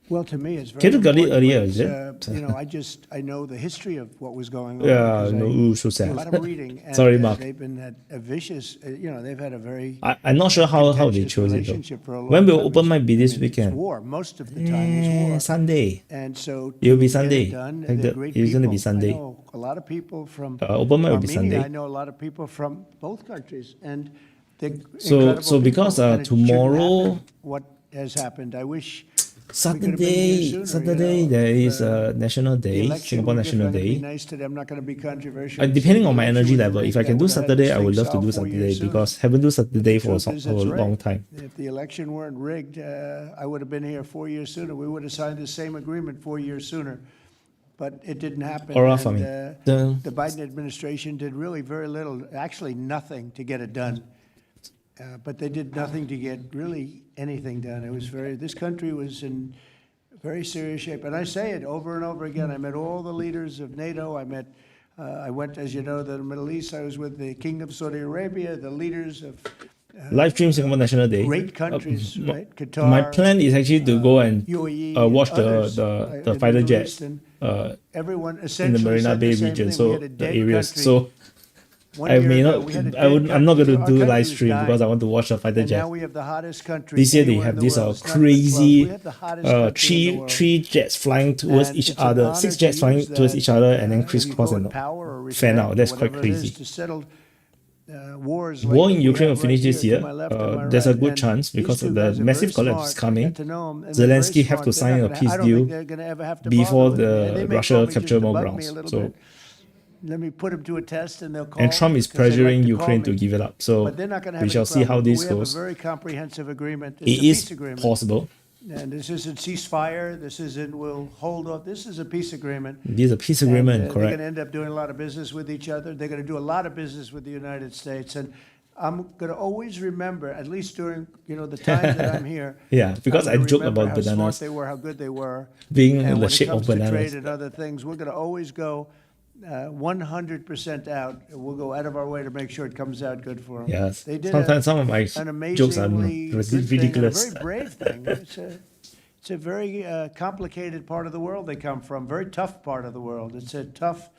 Speaker 3: Well, to me, it's very
Speaker 2: Kedu got it
Speaker 3: important,
Speaker 2: earlier,
Speaker 3: but,
Speaker 2: is it?
Speaker 3: I know the history of what was going on.
Speaker 2: Yeah,
Speaker 3: because
Speaker 2: no,
Speaker 3: I
Speaker 2: ooh, so
Speaker 3: do a lot
Speaker 2: sad.
Speaker 3: of reading. And,
Speaker 2: Sorry, Mark.
Speaker 3: They've been had a vicious, they've had a very
Speaker 2: I'm not sure how they
Speaker 3: contentious
Speaker 2: chose it
Speaker 3: relationship for a
Speaker 2: though.
Speaker 3: long
Speaker 2: When will
Speaker 3: time.
Speaker 2: open mic be this
Speaker 3: It's
Speaker 2: weekend?
Speaker 3: war. Most of the time was war.
Speaker 2: Sunday.
Speaker 3: And so
Speaker 2: It'll be
Speaker 3: to get
Speaker 2: Sunday.
Speaker 3: it done,
Speaker 2: Like
Speaker 3: they're
Speaker 2: the-
Speaker 3: great
Speaker 2: it's gonna be
Speaker 3: people.
Speaker 2: Sunday.
Speaker 3: I know a lot of people from
Speaker 2: open mic will be
Speaker 3: Armenia.
Speaker 2: Sunday.
Speaker 3: I know a lot of people from both countries, and they're
Speaker 2: So
Speaker 3: incredible
Speaker 2: because
Speaker 3: people, and it shouldn't
Speaker 2: tomorrow,
Speaker 3: happen, what has happened, I wish we could have been here sooner,
Speaker 2: Saturday there is a National
Speaker 3: the
Speaker 2: Day,
Speaker 3: election
Speaker 2: Singapore
Speaker 3: week,
Speaker 2: National
Speaker 3: if I'm gonna be
Speaker 2: Day.
Speaker 3: nice today, I'm not going to be controversial.
Speaker 2: Depending on my
Speaker 3: The election
Speaker 2: energy
Speaker 3: would
Speaker 2: level,
Speaker 3: have
Speaker 2: if I
Speaker 3: rigged,
Speaker 2: can do
Speaker 3: would have had
Speaker 2: Saturday,
Speaker 3: this
Speaker 2: I would
Speaker 3: thing
Speaker 2: love to do
Speaker 3: solved 4 years
Speaker 2: Saturday
Speaker 3: sooner.
Speaker 2: because haven't do Saturday for
Speaker 3: Truth is,
Speaker 2: a
Speaker 3: that's right.
Speaker 2: long time.
Speaker 3: If the election weren't rigged, I would have been here 4 years sooner. We would have signed the same agreement 4 years sooner. But it didn't happen.
Speaker 2: Aura for
Speaker 3: and,
Speaker 2: me. Dun.
Speaker 3: the Biden administration did really very little, actually nothing to get it done. But they did nothing to get really anything done. This country was in very serious shape. And I say it over and over again. I met all the leaders of NATO. I went, as you know, to the Middle East. I was with the King of Saudi Arabia, the leaders of
Speaker 2: Live stream Singapore National Day.
Speaker 3: great countries, right? Qatar.
Speaker 2: My plan is actually to go and
Speaker 3: UAE,
Speaker 2: watch
Speaker 3: others,
Speaker 2: the
Speaker 3: in
Speaker 2: fighter
Speaker 3: Middle
Speaker 2: jets
Speaker 3: East, and
Speaker 2: in
Speaker 3: everyone
Speaker 2: the
Speaker 3: essentially
Speaker 2: Marina
Speaker 3: said
Speaker 2: Bay
Speaker 3: the same
Speaker 2: region,
Speaker 3: thing. We
Speaker 2: so
Speaker 3: had a
Speaker 2: the
Speaker 3: dead
Speaker 2: areas.
Speaker 3: country.
Speaker 2: So
Speaker 3: 1
Speaker 2: I
Speaker 3: year
Speaker 2: may
Speaker 3: ago,
Speaker 2: not.
Speaker 3: we had a dead
Speaker 2: I'm not going
Speaker 3: country.
Speaker 2: to
Speaker 3: Our
Speaker 2: do
Speaker 3: country
Speaker 2: live
Speaker 3: was
Speaker 2: stream because
Speaker 3: dying.
Speaker 2: I want to watch the fighter
Speaker 3: And
Speaker 2: jet.
Speaker 3: now we have the hottest country
Speaker 2: This year they
Speaker 3: anywhere in
Speaker 2: have
Speaker 3: the
Speaker 2: this
Speaker 3: world. It's not even close.
Speaker 2: crazy
Speaker 3: We have the hottest country in the world.
Speaker 2: three jets flying towards
Speaker 3: And
Speaker 2: each
Speaker 3: it's an
Speaker 2: other,
Speaker 3: honor
Speaker 2: 6
Speaker 3: to
Speaker 2: jets flying
Speaker 3: use
Speaker 2: towards
Speaker 3: that,
Speaker 2: each other, and then
Speaker 3: whether you
Speaker 2: crisscross
Speaker 3: call it
Speaker 2: and
Speaker 3: power or
Speaker 2: fan
Speaker 3: respect
Speaker 2: out.
Speaker 3: or
Speaker 2: That's quite
Speaker 3: whatever it is,
Speaker 2: crazy.
Speaker 3: to settle wars
Speaker 2: War
Speaker 3: like
Speaker 2: in
Speaker 3: we
Speaker 2: Ukraine will
Speaker 3: have
Speaker 2: finish
Speaker 3: right
Speaker 2: this
Speaker 3: here,
Speaker 2: year.
Speaker 3: to my left and my
Speaker 2: There's a
Speaker 3: right.
Speaker 2: good
Speaker 3: And
Speaker 2: chance
Speaker 3: these
Speaker 2: because
Speaker 3: two
Speaker 2: the
Speaker 3: guys are
Speaker 2: massive
Speaker 3: very
Speaker 2: collapse is
Speaker 3: smart. I
Speaker 2: coming.
Speaker 3: get to know 'em, and they're very
Speaker 2: Zelensky have to
Speaker 3: smart.
Speaker 2: sign
Speaker 3: They're
Speaker 2: a
Speaker 3: not gonna-
Speaker 2: peace
Speaker 3: I don't
Speaker 2: deal
Speaker 3: think they're gonna ever have to
Speaker 2: before
Speaker 3: bother with me. And they
Speaker 2: the
Speaker 3: may
Speaker 2: Russia
Speaker 3: call me just
Speaker 2: capture
Speaker 3: to
Speaker 2: more
Speaker 3: bug me
Speaker 2: grounds.
Speaker 3: a little
Speaker 2: So
Speaker 3: bit. Let me put them to a test, and they'll call.
Speaker 2: and Trump is
Speaker 3: because they like
Speaker 2: pressuring
Speaker 3: to
Speaker 2: Ukraine
Speaker 3: call
Speaker 2: to
Speaker 3: me.
Speaker 2: give it up. So
Speaker 3: But they're not gonna have
Speaker 2: we
Speaker 3: any
Speaker 2: shall see how
Speaker 3: problem.
Speaker 2: this
Speaker 3: We have
Speaker 2: goes.
Speaker 3: a very comprehensive agreement.
Speaker 2: It
Speaker 3: It's a
Speaker 2: is
Speaker 3: peace agreement.
Speaker 2: possible.
Speaker 3: And this isn't ceasefire. This isn't we'll hold off. This is a peace agreement.
Speaker 2: This is a peace agreement,
Speaker 3: And, they're
Speaker 2: correct?
Speaker 3: going to end up doing a lot of business with each other. They're going to do a lot of business with the United States. And I'm going to always remember, at least during the time that I'm here.
Speaker 2: Yeah, because
Speaker 3: I'm
Speaker 2: I
Speaker 3: gonna
Speaker 2: joke
Speaker 3: remember
Speaker 2: about
Speaker 3: how smart
Speaker 2: bananas
Speaker 3: they were, how good they were.
Speaker 2: being
Speaker 3: And
Speaker 2: in the
Speaker 3: when it
Speaker 2: shape
Speaker 3: comes
Speaker 2: of
Speaker 3: to trade
Speaker 2: bananas.
Speaker 3: and other things, we're going to always go 100% out. We'll go out of our way to make sure it comes out good for them.
Speaker 2: Yes.
Speaker 3: They did
Speaker 2: Sometimes some of my
Speaker 3: an
Speaker 2: jokes are
Speaker 3: amazingly good thing and a
Speaker 2: ridiculous.
Speaker 3: very brave thing. It's a very complicated part of the world they come from, very tough part of the world. It's a tough,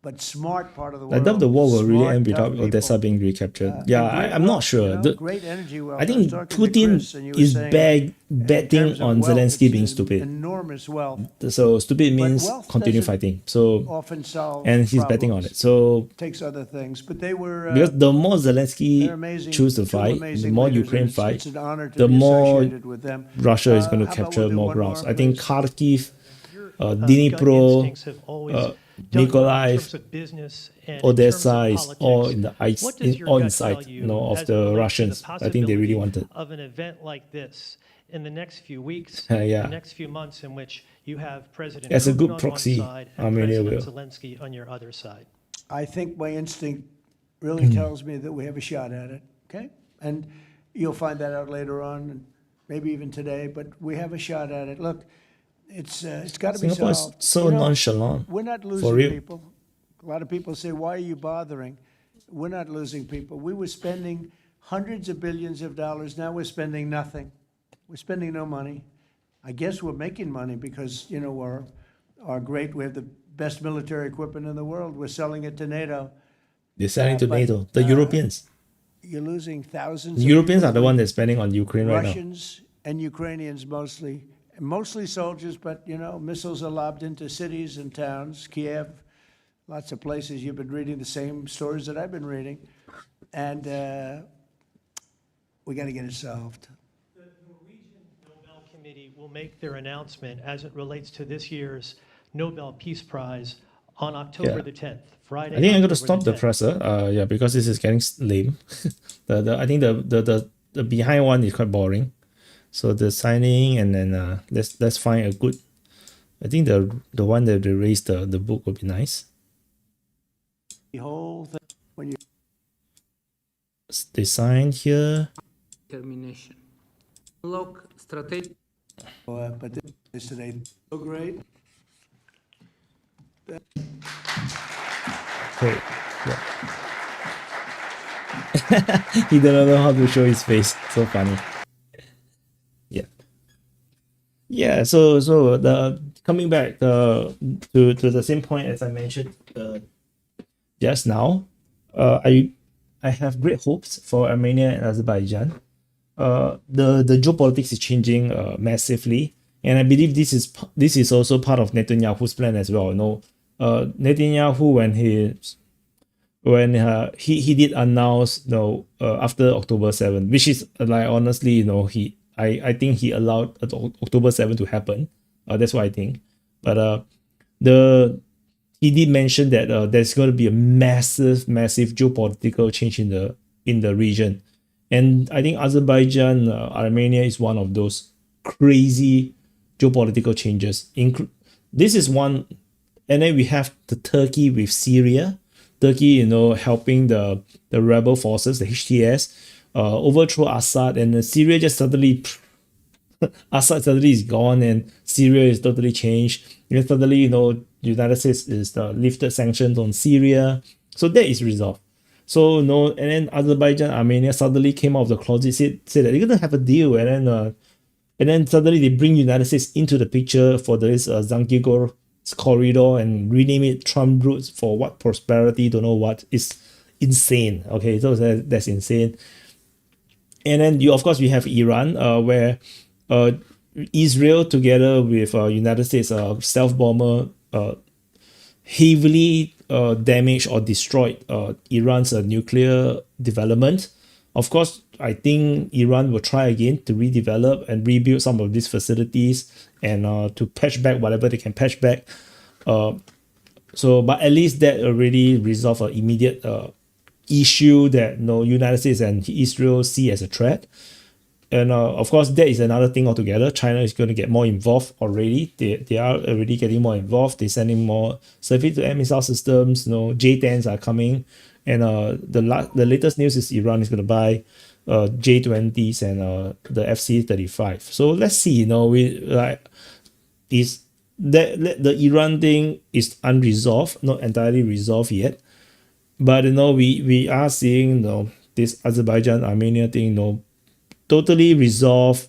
Speaker 3: but smart part of the
Speaker 2: I
Speaker 3: world.
Speaker 2: doubt the war will really
Speaker 3: Smart,
Speaker 2: end
Speaker 3: tough
Speaker 2: without Odessa
Speaker 3: people.
Speaker 2: being recaptured.
Speaker 3: And
Speaker 2: Yeah,
Speaker 3: great
Speaker 2: I'm not
Speaker 3: wealth,
Speaker 2: sure.
Speaker 3: great energy wealth.
Speaker 2: I
Speaker 3: was
Speaker 2: think
Speaker 3: talking to
Speaker 2: Putin
Speaker 3: Chris, and you were
Speaker 2: is
Speaker 3: saying, in
Speaker 2: betting
Speaker 3: terms of
Speaker 2: on
Speaker 3: wealth,
Speaker 2: Zelensky
Speaker 3: it's
Speaker 2: being stupid.
Speaker 3: Enormous wealth.
Speaker 2: So stupid
Speaker 3: But
Speaker 2: means
Speaker 3: wealth
Speaker 2: continue
Speaker 3: doesn't
Speaker 2: fighting. So
Speaker 3: often solve
Speaker 2: and he's betting on
Speaker 3: problems.
Speaker 2: it. So
Speaker 3: Takes other things, but they were
Speaker 2: because the more
Speaker 3: they're
Speaker 2: Zelensky
Speaker 3: amazing,
Speaker 2: choose to
Speaker 3: two
Speaker 2: fight, the
Speaker 3: amazing
Speaker 2: more
Speaker 3: leaders,
Speaker 2: Ukraine
Speaker 3: and
Speaker 2: fight,
Speaker 3: it's an honor to
Speaker 2: the
Speaker 3: be
Speaker 2: more
Speaker 3: associated with them.
Speaker 2: Russia is going to
Speaker 3: How about
Speaker 2: capture
Speaker 3: we'll do
Speaker 2: more
Speaker 3: one
Speaker 2: grounds.
Speaker 3: more,
Speaker 2: I think
Speaker 3: please?
Speaker 2: Kharkiv,
Speaker 13: Gut
Speaker 2: Dnipro,
Speaker 13: instincts have always done well in
Speaker 2: Mykolaiv,
Speaker 13: terms of business and in terms
Speaker 2: Odessa
Speaker 13: of
Speaker 2: is all
Speaker 13: politics.
Speaker 2: in the ice,
Speaker 13: What does your
Speaker 2: all
Speaker 13: gut
Speaker 2: inside,
Speaker 13: tell you
Speaker 2: of
Speaker 13: as it
Speaker 2: the
Speaker 13: relates to
Speaker 2: Russians. I think they really
Speaker 13: possibility
Speaker 2: wanted.
Speaker 13: of an event like this in the next few weeks,
Speaker 2: Yeah.
Speaker 13: the next few months, in which you have President
Speaker 2: As a
Speaker 13: Putin
Speaker 2: good
Speaker 13: on
Speaker 2: proxy,
Speaker 13: one side and
Speaker 2: Armenia
Speaker 13: President
Speaker 2: will.
Speaker 13: Zelensky on your other side?
Speaker 3: I think my instinct really tells me that we have a shot at it, okay? And you'll find that out later on, and maybe even today, but we have a shot at it. Look, it's got to be
Speaker 2: Singapore is
Speaker 3: solved.
Speaker 2: so nonchalant.
Speaker 3: We're not
Speaker 2: For
Speaker 3: losing
Speaker 2: real.
Speaker 3: people. A lot of people say, why are you bothering? We're not losing people. We were spending hundreds of billions of dollars. Now we're spending nothing. We're spending no money. I guess we're making money because, we're great. We have the best military equipment in the world. We're selling it to NATO.
Speaker 2: They're selling to
Speaker 3: but,
Speaker 2: NATO. The Europeans.
Speaker 3: You're losing thousands
Speaker 2: The
Speaker 3: of
Speaker 2: Europeans
Speaker 3: people.
Speaker 2: are the one that's spending on Ukraine right now.
Speaker 3: Russians and Ukrainians mostly soldiers, but missiles are lobbed into cities and towns, Kiev, lots of places. You've been reading the same stories that I've been reading, and we got to get it solved.
Speaker 13: The Norwegian Nobel Committee will make their announcement as it relates to this year's Nobel Peace Prize on October
Speaker 2: Yeah.
Speaker 13: the 10th, Friday.
Speaker 2: I think I'm going to
Speaker 13: October
Speaker 2: stop the
Speaker 13: 10th.
Speaker 2: presser. Yeah, because this is getting lame. I think the behind one is quite boring. So the signing and then let's find a good. I think the one that they raised the book would be nice.
Speaker 3: The whole thing, when you
Speaker 2: They signed here.
Speaker 7: Termination. Unlock strategic.
Speaker 3: but this today so great.
Speaker 2: Okay. Yeah. He doesn't know how to show his face. So funny. Yeah. Yeah. So the coming back to the same point as I mentioned just now, I have great hopes for Armenia and Azerbaijan. The geopolitics is changing massively, and I believe this is also part of Netanyahu's plan as well. Netanyahu when he did announce after October 7th, which is like honestly I think he allowed October 7th to happen. That's what I think. But he did mention that there's going to be a massive geopolitical change in the region, and I think Azerbaijan, Armenia is one of those crazy geopolitical changes. This is one, and then we have the Turkey with Syria. Turkey, helping the rebel forces, the HTS, overthrow Assad, and Syria just suddenly. Assad suddenly is gone and Syria is totally changed. Suddenly, United States is lifted sanctions on Syria. So that is resolved. So, and then Azerbaijan, Armenia suddenly came out of the closet, said that they're going to have a deal. And then suddenly they bring United States into the picture for this Zangigor corridor and rename it Trump routes for what prosperity, don't know what. It's insane. Okay, so that's insane. And then we have Iran, where Israel together with United States stealth bomber heavily damaged or destroyed Iran's nuclear development. Of course, I think Iran will try again to redevelop and rebuild some of these facilities and to patch back whatever they can patch back. But at least that already resolved an immediate issue that United States and Israel see as a threat. And of course, that is another thing altogether. China is going to get more involved already. They are already getting more involved. They're sending more surface-to-air missile systems. J-10s are coming. And the latest news is Iran is going to buy J-20s and the FC-35. So let's see, you know, is that the Iran thing is unresolved, not entirely resolved yet. But, you know, we are seeing, you know, this Azerbaijan-Armenia thing, you know, totally resolved,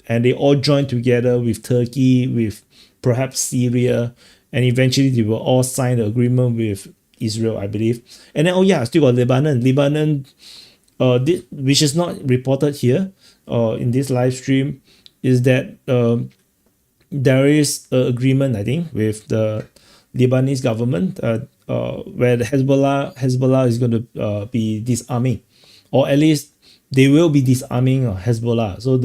Speaker 2: and they all join together with Turkey, with perhaps Syria, and eventually they will all sign the agreement with Israel, I believe. And then, oh yeah, still got Lebanon. Lebanon, which is not reported here in this live stream, is that there is an agreement, I think, with the Lebanese government where the Hezbollah is going to be disarming, or at least they will be disarming Hezbollah. So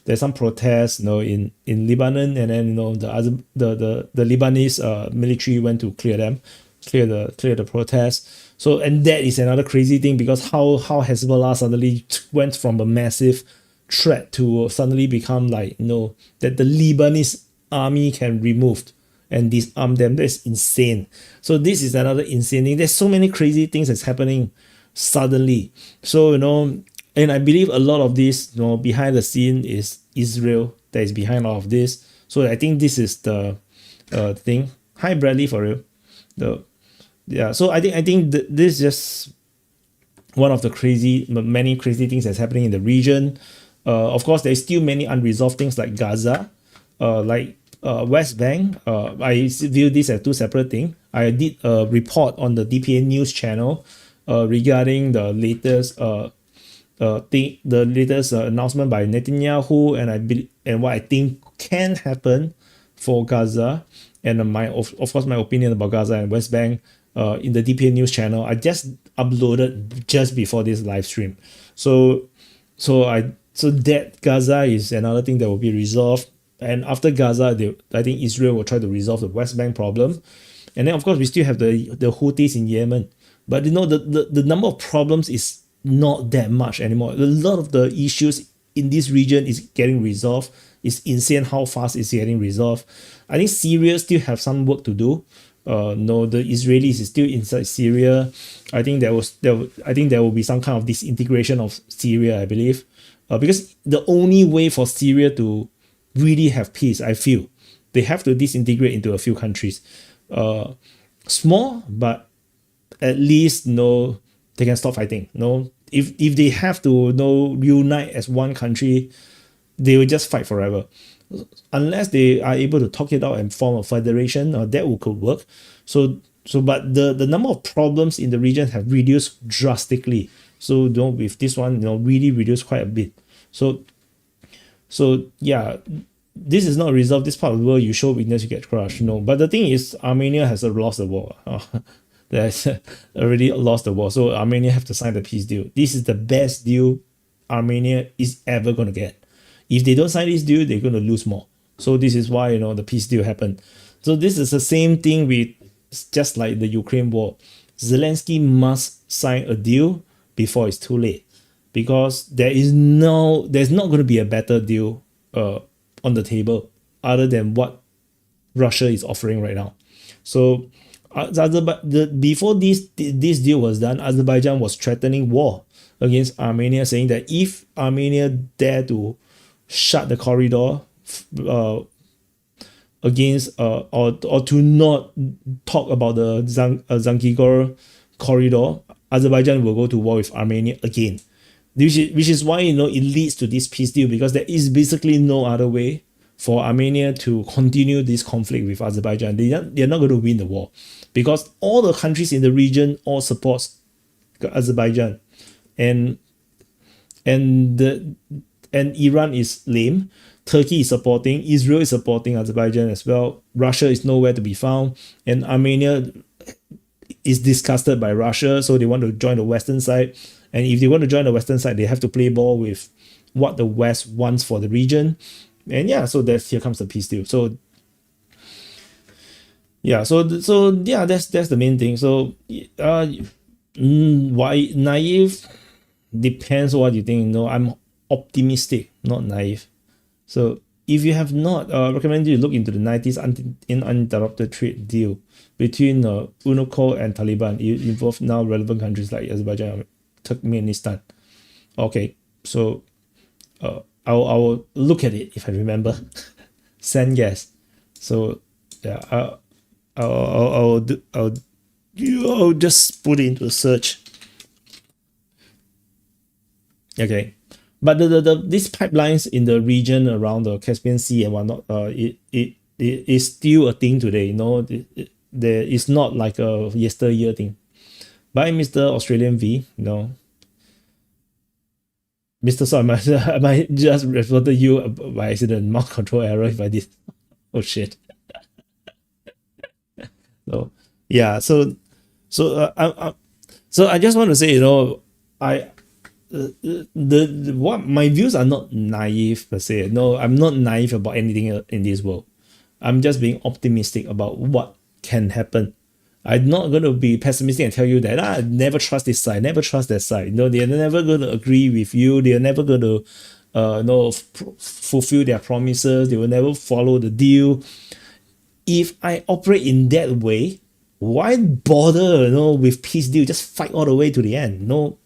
Speaker 2: there's some protests, you know, in Lebanon, and then, you know, the Lebanese military went to clear the protests. So, and that is another crazy thing, because how Hezbollah suddenly went from a massive threat to suddenly become, like, you know, that the Lebanese army can remove and disarm them. That's insane. So this is another insane thing. There's so many crazy things that's happening suddenly. So, you know, and I believe a lot of this, you know, behind the scene is Israel that is behind all of this. So I think this is the thing. Hi Bradley, for real. Yeah. So I think this is just one of the many crazy things that's happening in the region. Of course, there's still many unresolved things like Gaza, like West Bank. I view this as two separate things. I did a report on the DPA news channel regarding the latest announcement by Netanyahu, and what I think can happen for Gaza, and of course my opinion about Gaza and West Bank in the DPA news channel. I just uploaded just before this live stream. So that Gaza is another thing that will be resolved. And after Gaza, I think Israel will try to resolve the West Bank problem. And then, of course, we still have the Houthis in Yemen. But, you know, the number of problems is not that much anymore. A lot of the issues in this region is getting resolved. It's insane how fast it's getting resolved. I think Syria still have some work to do. No, the Israelis is still inside Syria. I think there will be some kind of disintegration of Syria, I believe. Because the only way for Syria to really have peace, I feel, they have to disintegrate into a few countries. Small, but at least, you know, they can stop fighting. You know, if they have to, you know, unite as one country, they will just fight forever. Unless they are able to talk it out and form a federation, that could work. But the number of problems in the region have reduced drastically. So, you know, with this one, you know, really reduced quite a bit. So yeah, this is not resolved. This part of the world, you show weakness, you get crushed. You know, but the thing is, Armenia has lost the war. They has already lost the war. So Armenia have to sign the peace deal. This is the best deal Armenia is ever going to get. If they don't sign this deal, they're going to lose more. So this is why, you know, the peace deal happened. So this is the same thing with just like the Ukraine war. Zelensky must sign a deal before it's too late, because there's not going to be a better deal on the table other than what Russia is offering right now. So before this deal was done, Azerbaijan was threatening war against Armenia, saying that if Armenia dare to shut the corridor against or to not talk about the Zangigor corridor, Azerbaijan will go to war with Armenia again. Which is why, you know, it leads to this peace deal, because there is basically no other way for Armenia to continue this conflict with Azerbaijan. They're not going to win the war, because all the countries in the region all support Azerbaijan, and Iran is lame. Turkey is supporting, Israel is supporting Azerbaijan as well. Russia is nowhere to be found, and Armenia is disgusted by Russia, so they want to join the Western side. And if they want to join the Western side, they have to play ball with what the West wants for the region. And yeah, so here comes the peace deal. So yeah, that's the main thing. So why naive? Depends on what you think. No, I'm optimistic, not naive. So if you have not, recommend you look into the 90s uninterrupted trade deal between UNOCO and Taliban. It involves now relevant countries like Azerbaijan, Turkmenistan. Okay, so I'll look at it if I remember. Send yes. So yeah, I'll just put it into a search. Okay, but these pipelines in the region around the Caspian Sea and whatnot, it is still a thing today. You know, there is not like a yesteryear thing. Bye, Mr. Australian V. No, Mr. So I might just refer to you by accident. Mouse control error if I did. Oh shit. So yeah, so I just want to say, you know, what my views are not naive per se. No, I'm not naive about anything in this world. I'm just being optimistic about what can happen. I'm not going to be pessimistic and tell you that never trust this side, never trust that side. No, they're never going to agree with you. They're never going to fulfill their promises. They will never follow the deal. If I operate in that way, why bother, you know, with peace deal? Just fight all the way to the end. No,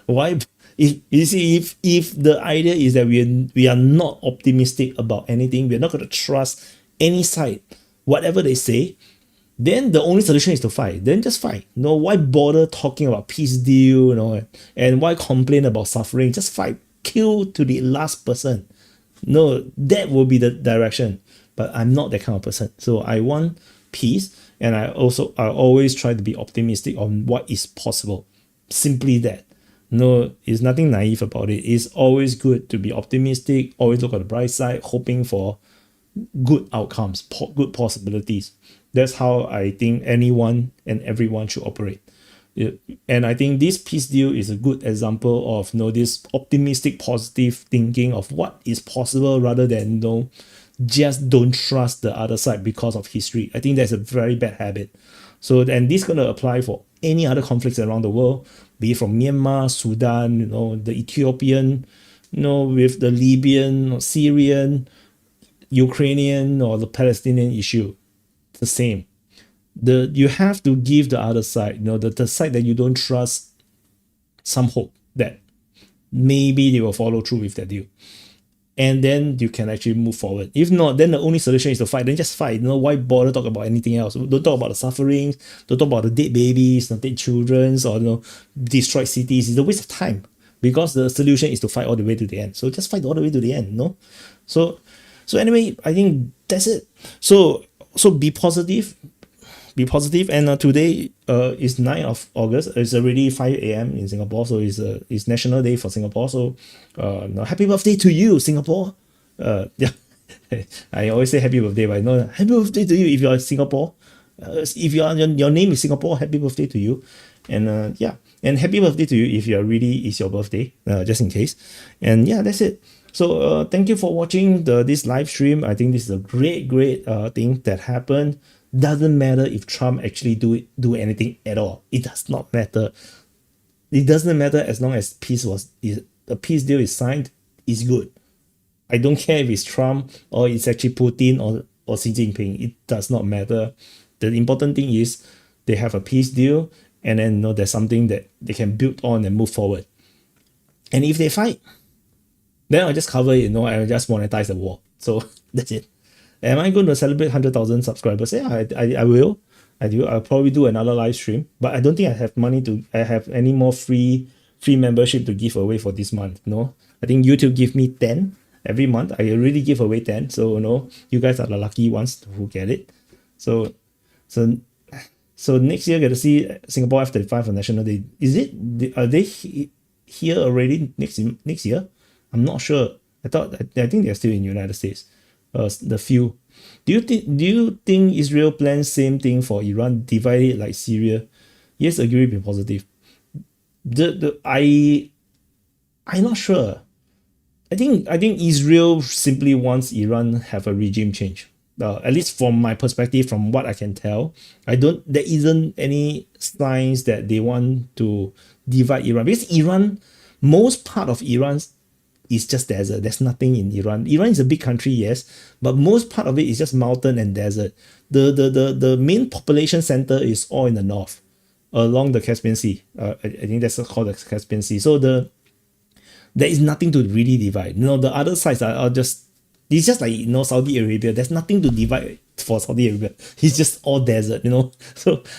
Speaker 2: why? If you see, if the idea is that we are not optimistic about anything, we're not going to trust any side, whatever they say, then the only solution is to fight. Then just fight. No, why bother talking about peace deal, you know, and why complain about suffering? Just fight. Kill to the last person. No, that will be the direction. But I'm not that kind of person. So I want peace, and I always try to be optimistic on what is possible. Simply that. No, it's nothing naive about it. It's always good to be optimistic, always look at the bright side, hoping for good outcomes, good possibilities. That's how I think anyone and everyone should operate. And I think this peace deal is a good example of, you know, this optimistic, positive thinking of what is possible rather than, you know, just don't trust the other side because of history. I think that's a very bad habit. So then this is going to apply for any other conflicts around the world, be it from Myanmar, Sudan, you know, the Ethiopian, you know, with the Libyan, or Syrian, Ukrainian, or the Palestinian issue. It's the same. You have to give the other side, you know, the side that you don't trust, some hope that maybe they will follow through with that deal. And then you can actually move forward. If not, then the only solution is to fight. Then just fight. You know, why bother talk about anything else? Don't talk about the suffering. Don't talk about the dead babies, the dead children, or, you know, destroyed cities. It's a waste of time because the solution is to fight all the way to the end. So just fight all the way to the end. No. So anyway, I think that's it. So be positive. Be positive. And today is 9th of August. It's already 5 a.m. in Singapore, so it's National Day for Singapore. So happy birthday to you, Singapore. Yeah, I always say happy birthday, but no, happy birthday to you if you're in Singapore. If your name is Singapore, happy birthday to you. And yeah, and happy birthday to you if it's your birthday, just in case. And yeah, that's it. So thank you for watching this live stream. I think this is a great thing that happened. Doesn't matter if Trump actually do anything at all. It does not matter. It doesn't matter as long as a peace deal is signed. Is good. I don't care if it's Trump or it's actually Putin or Xi Jinping. It does not matter. The important thing is they have a peace deal, and then, you know, there's something that they can build on and move forward. And if they fight, then I'll just cover it. You know, I'll just monetize the war. So that's it. Am I going to celebrate 100,000 subscribers? Yeah, I will. I'll probably do another live stream, but I don't think I have any more free membership to give away for this month. No, I think YouTube give me 10 every month. I already give away 10, so, you know, you guys are the lucky ones who get it. So next year get to see Singapore F-35 on National Day. Are they here already next year? I'm not sure. I think they're still in the United States. The few. Do you think Israel plans same thing for Iran, divide it like Syria? Yes, agree, be positive. I'm not sure. I think Israel simply wants Iran have a regime change. At least from my perspective, from what I can tell, there isn't any signs that they want to divide Iran, because most part of Iran's is just desert. There's nothing in Iran. Iran is a big country, yes, but most part of it is just mountain and desert. The main population center is all in the north, along the Caspian Sea. I think that's called the Caspian Sea. So there is nothing to really divide. The other sides are just, it's just like Saudi Arabia. There's nothing to divide for Saudi Arabia. It's just all desert,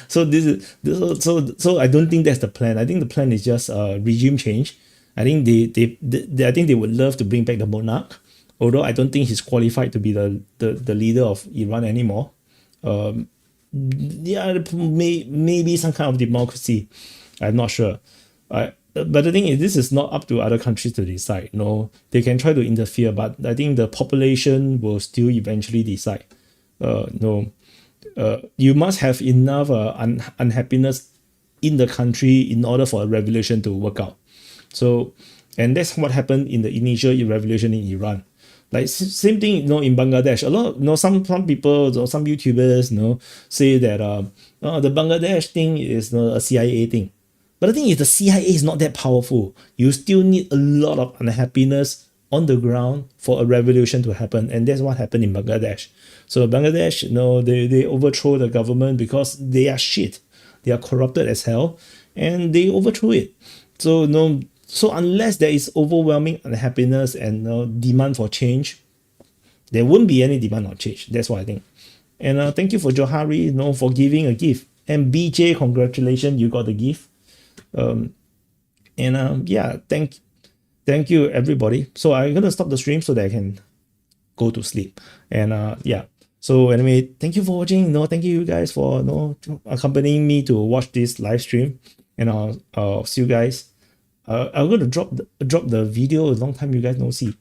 Speaker 2: So I don't think that's the plan. I think the plan is just regime change. I think I think they would love to bring back the monarch, although I don't think he's qualified to be the leader of Iran anymore. Maybe some kind of democracy. I'm not sure. But the thing is, this is not up to other countries to decide. They can try to interfere, but I think the population will still eventually decide. You must have enough unhappiness in the country in order for a revolution to work out. So, and that's what happened in the initial revolution in Iran. Like same thing, in Bangladesh. A lot, some people or some YouTubers, say that the Bangladesh thing is a CIA thing. But the thing is, the CIA is not that powerful. You still need a lot of unhappiness on the ground for a revolution to happen, and that's what happened in Bangladesh. So Bangladesh, they overthrow the government because they are shit. They are corrupted as hell, and they overthrew it. So So unless there is overwhelming unhappiness and demand for change, there won't be any demand for change. That's what I think. And thank you for Johari, for giving a gift. And BJ, congratulations, you got the gift. Yeah, thank you everybody. So I'm gonna stop the stream so that I can go to sleep. And yeah. So anyway, thank you for watching. Thank you guys for accompanying me to watch this live stream. And I'll see you guys. I'm going to drop the video a long time you guys don't see.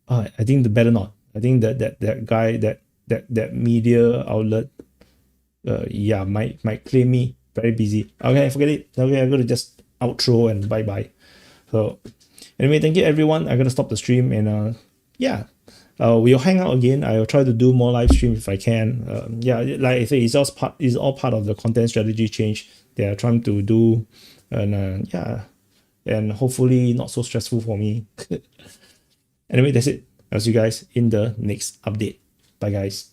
Speaker 2: I think the better not. I think that guy, that media outlet, might claim me very busy. Okay, forget it. Okay, I'm going to just outro and bye. So anyway, thank you everyone. I'm going to stop the stream and yeah. We'll hang out again. I'll try to do more live stream if I can. Like I say, it's all part of the content strategy change they are trying to do. And yeah. And hopefully not so stressful for me. Anyway, that's it. I'll see you guys in the next update. Bye guys.